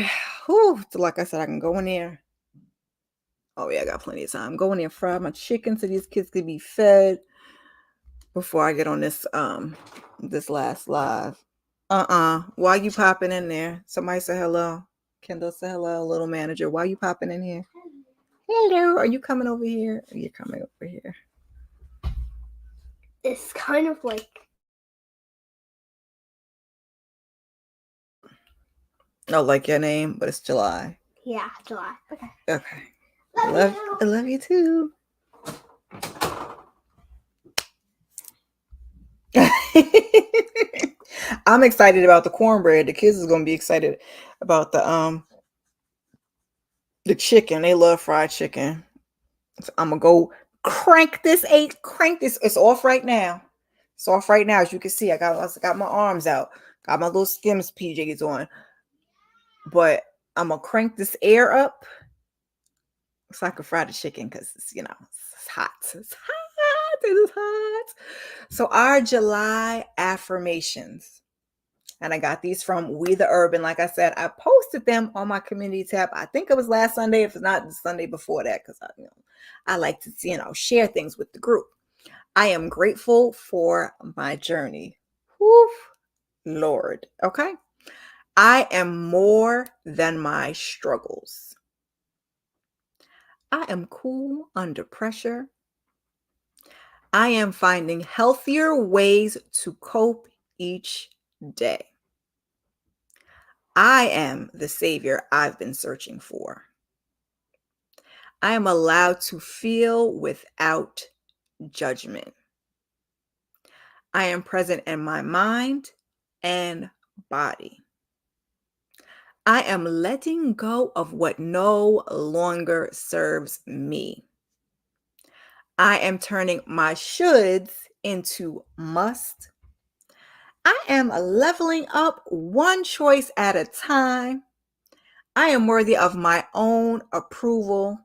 Whew, so like I said, I can go in there. Oh yeah, I got plenty of time. Go in there and fry my chicken so these kids can be fed before I get on this last live. Why you popping in there? Somebody say hello. Kendall say hello, little manager. Why you popping in here? Hello. Are you coming over here? You're coming over here. It's kind of like... Oh, like your name, but it's July. Yeah, July. Okay. Okay. Love I love you too. I'm excited about the cornbread. The kids is gonna be excited about the chicken. They love fried chicken. So I'm gonna go crank this. It's off right now. It's off right now. As you can see, I got my arms out. Got my little Skims PJs on. But I'm gonna crank this air up so I can fry the chicken because it's hot. It's hot. It is hot. So our July affirmations. And I got these from We the Urban. Like I said, I posted them on my community tab. I think it was last Sunday, if it's not the Sunday before that, because I like to share things with the group. I am grateful for my journey. Whew, Lord. Okay. I am more than my struggles. I am cool under pressure. I am finding healthier ways to cope each day. I am the savior I've been searching for. I am allowed to feel without judgment. I am present in my mind and body. I am letting go of what no longer serves me. I am turning my shoulds into must. I am leveling up one choice at a time. I am worthy of my own approval,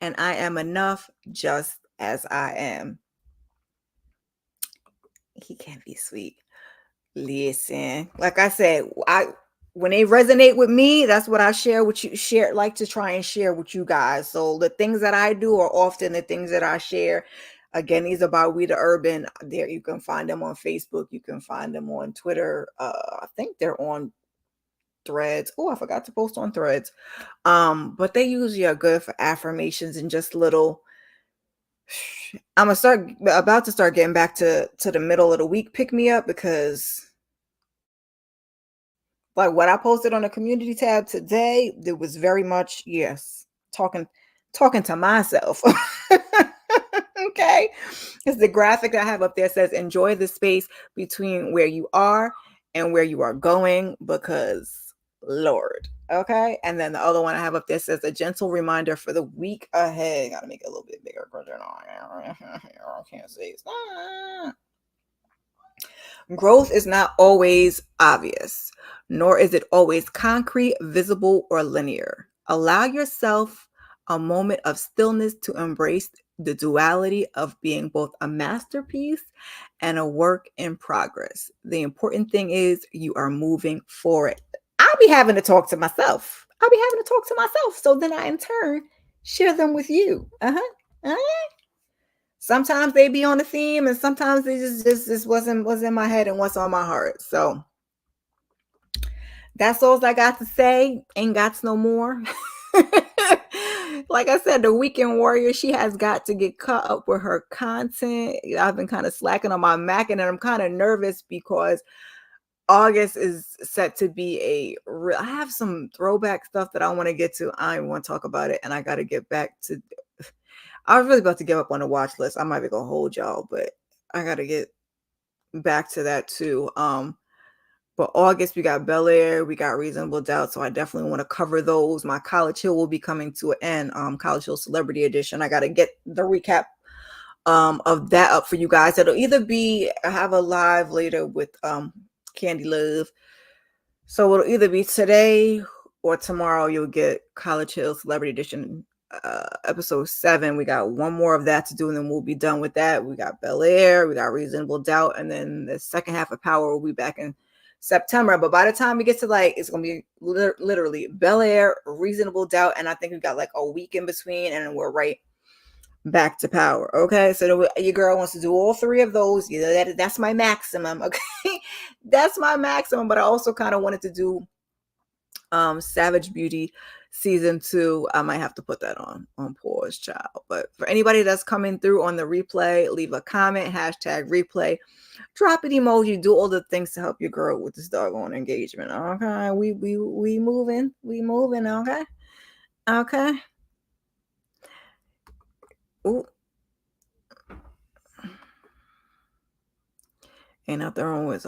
and I am enough just as I am. He can be sweet. Listen, like I said, when they resonate with me, that's what I like to try and share with you guys. So the things that I do are often the things that I share. Again, these are by We the Urban. There, you can find them on Facebook. You can find them on Twitter. I think they're on Threads. Oh, I forgot to post on Threads. But they usually are good for affirmations and just little. I'm about to start getting back to the middle of the week pick me up, because like what I posted on the community tab today, there was very much, yes, talking to myself. Okay. It's the graphic that I have up there says enjoy the space between where you are and where you are going, because Lord. Okay. And then the other one I have up there says a gentle reminder for the week ahead. Gotta make it a little bit bigger. I can't see it. Growth is not always obvious, nor is it always concrete, visible, or linear. Allow yourself a moment of stillness to embrace the duality of being both a masterpiece and a work in progress. The important thing is you are moving forward. I'll be having to talk to myself. I'll be having to talk to myself. So then I, in turn, share them with you. Uh-huh. Sometimes they be on the theme, and sometimes they just wasn't in my head and what's on my heart. So that's all I got to say. Ain't got no more. Like I said, the weekend warrior, she has got to get caught up with her content. I've been kind of slacking on my Mac, and I'm kind of nervous because August is set to be I have some throwback stuff that I want to get to. I want to talk about it, and I got to get back to. I was really about to give up on the watch list. I might be gonna hold y'all, but I got to get back to that too. But August, we got Bel Air, we got Reasonable Doubt. So I definitely want to cover those. My College Hill will be coming to an end. College Hill Celebrity Edition. I got to get the recap of that up for you guys. It'll either be, I have a live later with Candy Love. So it'll either be today or tomorrow. You'll get College Hill Celebrity Edition episode 7. We got one more of that to do, and then we'll be done with that. We got Bel Air, we got Reasonable Doubt, and then the second half of Power will be back in September. But by the time we get to it's gonna be literally Bel Air, Reasonable Doubt, and I think we've got like a week in between, and then we're right back to Power. Okay, so your girl wants to do all 3 of those. That's my maximum. Okay, that's my maximum. But I also kind of wanted to do Savage Beauty season 2. I might have to put that on pause, child. But for anybody that's coming through on the replay, leave a comment, #replay, drop an emoji, do all the things to help your girl with this doggone engagement. Okay, we moving, okay. Ooh. Ain't nothing wrong with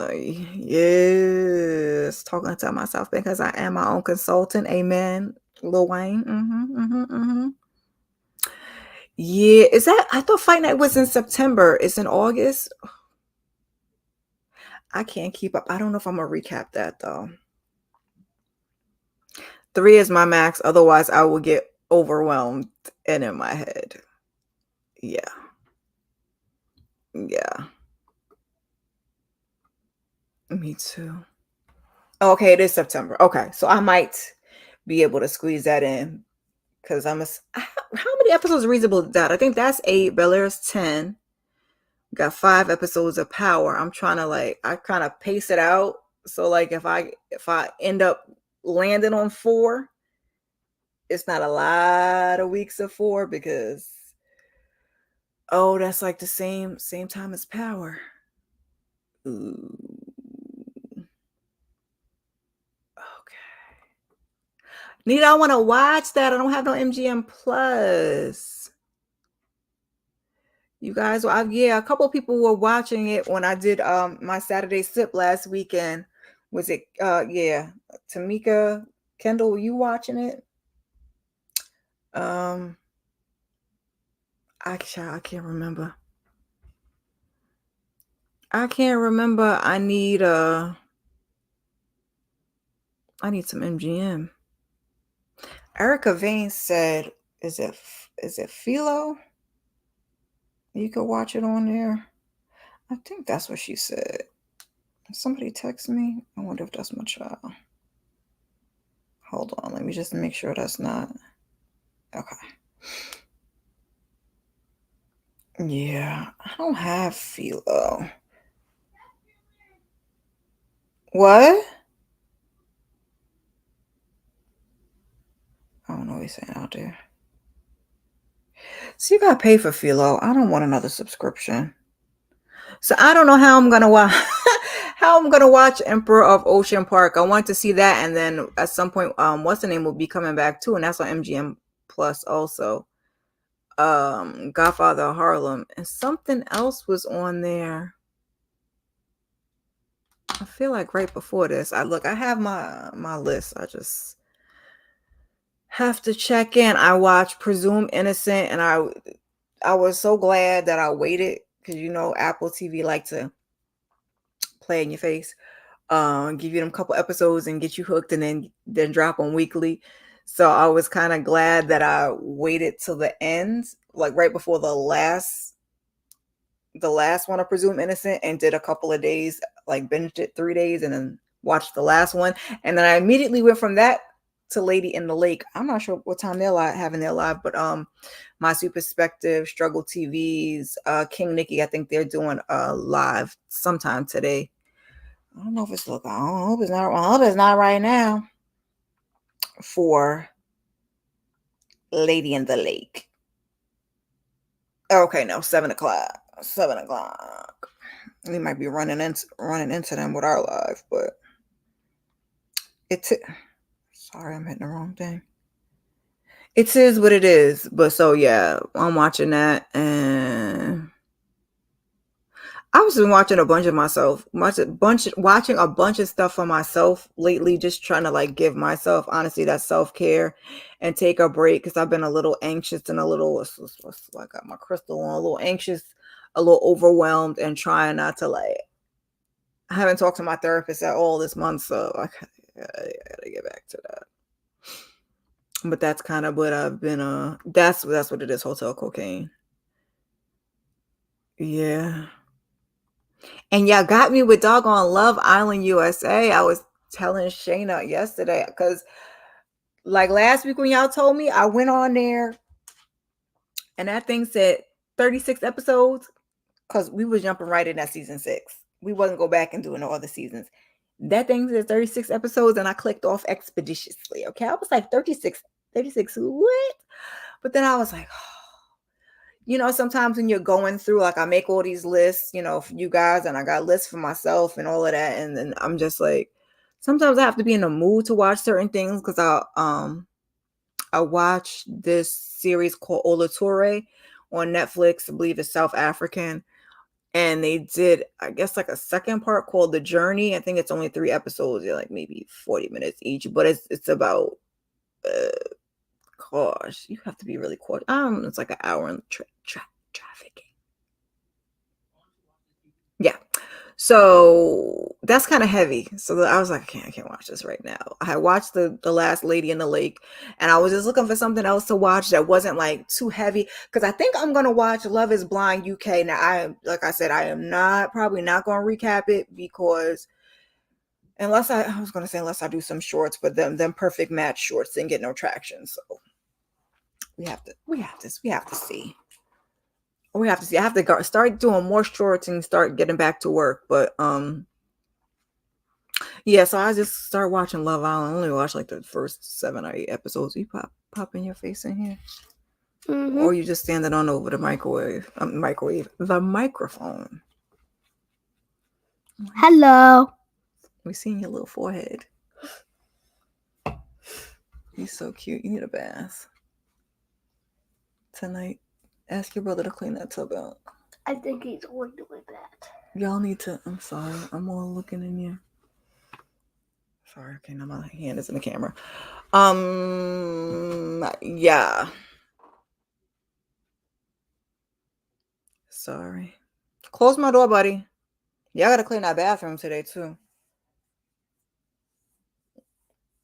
yes, talking to myself because I am my own consultant. Amen. Lil Wayne. Yeah, is that? I thought Fight Night was in September. It's in August. I can't keep up. I don't know if I'm gonna recap that though. 3 is my max. Otherwise, I will get overwhelmed and in my head. Yeah. Me too. Okay, it is September. Okay, so I might be able to squeeze that in because how many episodes of Reasonable Doubt? I think that's 8. Bel Air's 10. Got 5 episodes of Power. I'm trying to I kind of pace it out. So if I end up landing on 4, it's not a lot of weeks of 4 because that's like the same time as Power. Ooh. Okay. Nita, I want to watch that. I don't have no MGM Plus. You guys, a couple of people were watching it when I did my Saturday sip last weekend. Was it Tamika Kendall, were you watching it? I can't remember. I need some MGM. Erica Vane said, is it Philo? You could watch it on there. I think that's what she said. Somebody text me. I wonder if that's my child. Hold on, let me just make sure that's not okay. Yeah, I don't have philo. What? I don't know what he's saying out there. So you gotta pay for philo. I don't want another subscription. So I don't know how I'm gonna watch how I'm gonna watch Emperor of Ocean Park. I want to see that, and then at some point, what's the name will be coming back too, and that's on MGM Plus also. Godfather of Harlem, and something else was on there. I feel like right before this, I have my list. I just have to check in. I watched Presume Innocent, and I was so glad that I waited because Apple TV like to play in your face, give you them couple episodes and get you hooked, and then drop them weekly. So I was kind of glad that I waited till the end, like right before the last one of Presume Innocent, and did a couple of days, like binged it 3 days, and then watched the last one, and then I immediately went from that to Lady in the Lake. I'm not sure what time they're having their live, but My Super Perspective, Struggle TV's, King Nikki, I think they're doing a live sometime today. I don't know if it's looking. I hope it's not. I hope it's not right now for Lady in the Lake. Okay, no, 7 o'clock. 7 o'clock. We might be running into them with our live, but it's. Sorry, I'm hitting the wrong thing. It is what it is. But so yeah, I'm watching that, and I was just watching a bunch of myself, watching a bunch of stuff for myself lately, just trying to like give myself, honestly, that self-care and take a break, because I've been a little anxious and a little, I got my crystal on, a little anxious, a little overwhelmed, and trying not to like, I haven't talked to my therapist at all this month, so I gotta get back to that. But that's kind of what I've been, that's what it is, hotel cocaine. Yeah. And y'all got me with doggone Love Island USA. I was telling Shayna yesterday, because like last week when y'all told me, I went on there and that thing said 36 episodes, because we was jumping right in at season 6. We wasn't go back and doing no other seasons. That thing said 36 episodes, and I clicked off expeditiously. Okay, I was like 36 what? But then I was like, sometimes when you're going through, like I make all these lists, for you guys, and I got lists for myself and all of that. And then I'm just like, sometimes I have to be in the mood to watch certain things, because I watched this series called Olature on Netflix. I believe it's South African. And they did, I guess, like a second part called The Journey. I think it's only 3 episodes. They're like maybe 40 minutes each, but it's about gosh, you have to be really cautious. It's like an hour in traffic. Yeah. So that's kind of heavy. So I was like, I can't watch this right now. I had watched the last Lady in the Lake, and I was just looking for something else to watch that wasn't like too heavy, because I think I'm gonna watch Love Is Blind UK. Now, like I said, I am probably not gonna recap it, because unless I do some shorts, but them perfect match shorts didn't get no traction. So we have to see. We have to see. I have to start doing more shorts and start getting back to work. But yeah. So I just start watching Love Island. I only watch like the first 7 or 8 episodes. You popping your face in here, or you just standing on over the the microphone. Hello. We seen your little forehead. You're so cute. You need a bath tonight. Ask your brother to clean that tub out. I think he's going to do that. Y'all need to. I'm sorry. I'm all looking in here. Sorry. Okay, now my hand is in the camera. Yeah. Sorry. Close my door, buddy. Y'all gotta clean that bathroom today too.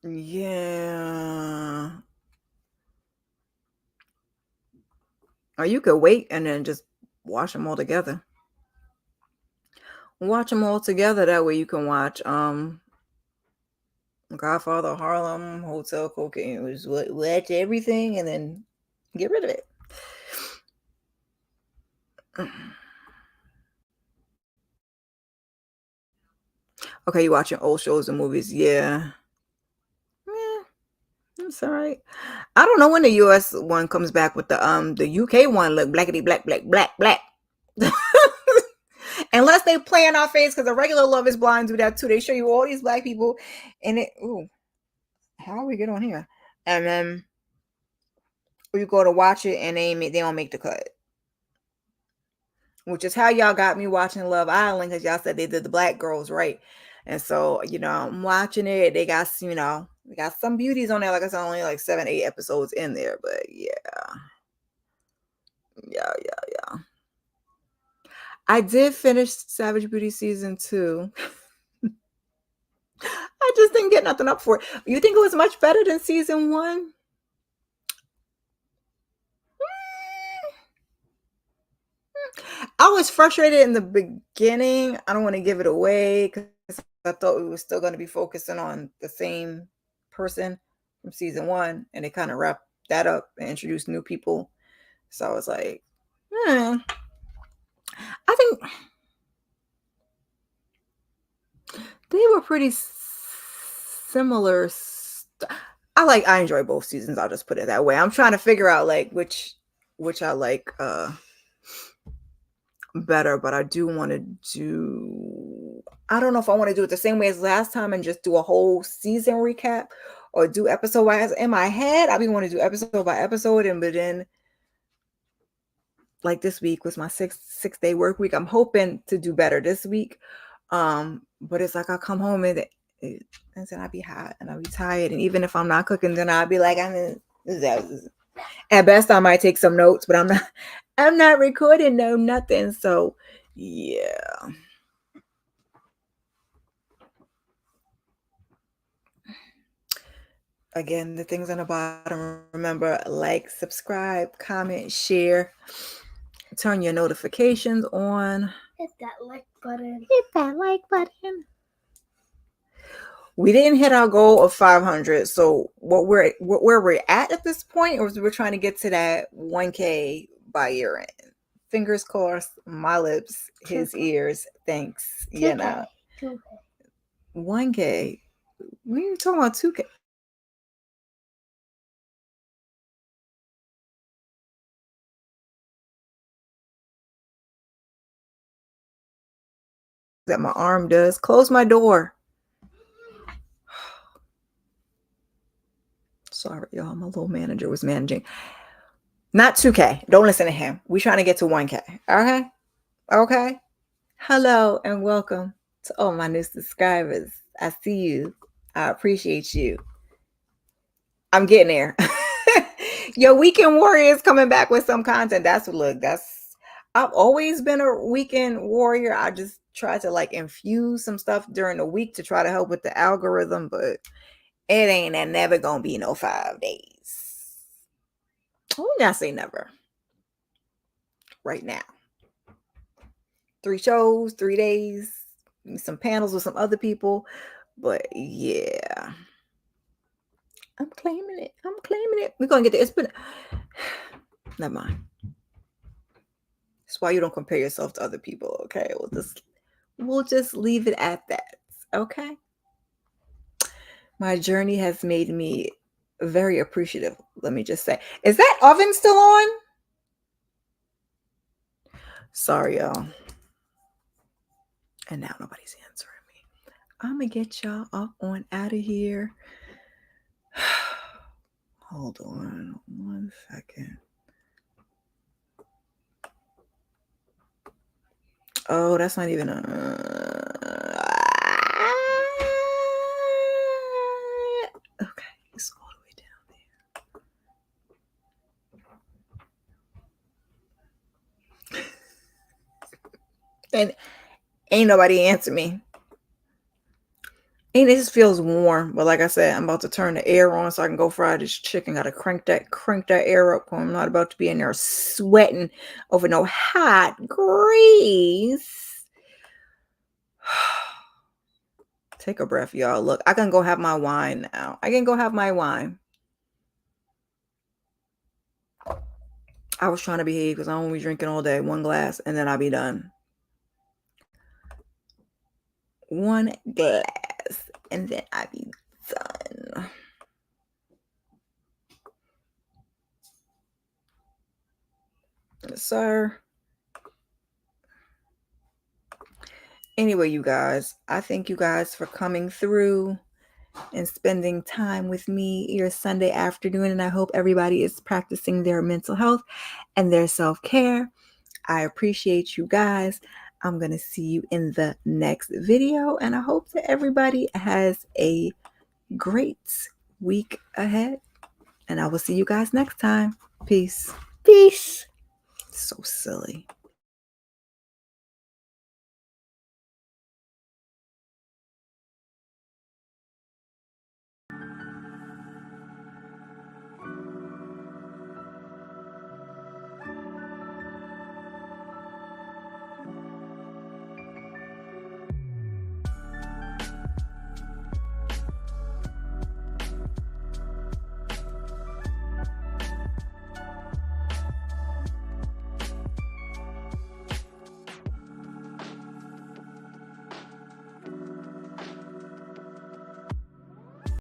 Yeah. Or you could wait and then just wash them all together. Watch them all together. That way you can watch Godfather, Harlem, Hotel, Cocaine. It was what everything, and then get rid of it. Okay, you watching old shows and movies? Yeah. Yeah, that's all right. I don't know when the US one comes back with the UK one look blackety black black black black. Unless they play in our face because the regular Love is Blind do that too. They show you all these black people and it ooh, how we get on here? And then you go to watch it and they don't make the cut. Which is how y'all got me watching Love Island because y'all said they did the black girls right. And so, I'm watching it. They got some beauties on there. Like I said, only like 7, 8 episodes in there. But yeah. Yeah. I did finish Savage Beauty season 2. I just didn't get nothing up for it. You think it was much better than season 1? I was frustrated in the beginning. I don't want to give it away because I thought we were still going to be focusing on the same person from season 1, and they kind of wrapped that up and introduced new people. So I was like, I think they were pretty similar. I enjoy both seasons. I'll just put it that way. I'm trying to figure out like which I like better, but I do want to do. I don't know if I want to do it the same way as last time and just do a whole season recap or do episode wise. In my head, I be want to do episode by episode, and but then like this week was my six-day work week. I'm hoping to do better this week. But it's like I come home and then I'll be hot and I'll be tired. And even if I'm not cooking, then I'll be like, at best I might take some notes, but I'm not recording nothing. So yeah. Again, the things on the bottom, remember, like, subscribe, comment, share, turn your notifications on. Hit that like button. Hit that like button. We didn't hit our goal of 500. So where we're at this point, or we're trying to get to that 1K by year end. Fingers crossed, my lips, his ears. Thanks. 2K. 1K. We ain't talking about 2K. That my arm does. Close my door. Sorry, y'all. My little manager was managing. Not 2K. Don't listen to him. We're trying to get to 1K. Okay. Hello and welcome to all my new subscribers. I see you. I appreciate you. I'm getting there. Your weekend warrior is coming back with some content. I've always been a weekend warrior. I just try to like infuse some stuff during the week to try to help with the algorithm, but it ain't and never gonna be no 5 days. I would not say never. Right now. 3 shows, 3 days, some panels with some other people. But yeah. I'm claiming it. We're gonna get there. It's been never mind. That's why you don't compare yourself to other people, okay? We'll just leave it at that. Okay. My journey has made me very appreciative. Let me just say. Is that oven still on? Sorry, y'all. And now nobody's answering me. I'm gonna get y'all up on out of here. Hold on 1 second. Oh, that's not even okay, it's all the way down there. And ain't nobody answer me. And it just feels warm. But like I said, I'm about to turn the air on so I can go fry this chicken. Gotta crank that air up. I'm not about to be in there sweating over no hot grease. Take a breath, y'all. Look, I can go have my wine now. I can go have my wine. I was trying to behave because I won't be drinking all day. One glass, and then I'll be done. One glass, and then I'll be done. Sir. Anyway, you guys, I thank you guys for coming through and spending time with me your Sunday afternoon. And I hope everybody is practicing their mental health and their self-care. I appreciate you guys. I'm going to see you in the next video. And I hope that everybody has a great week ahead. And I will see you guys next time. Peace. Peace. So silly.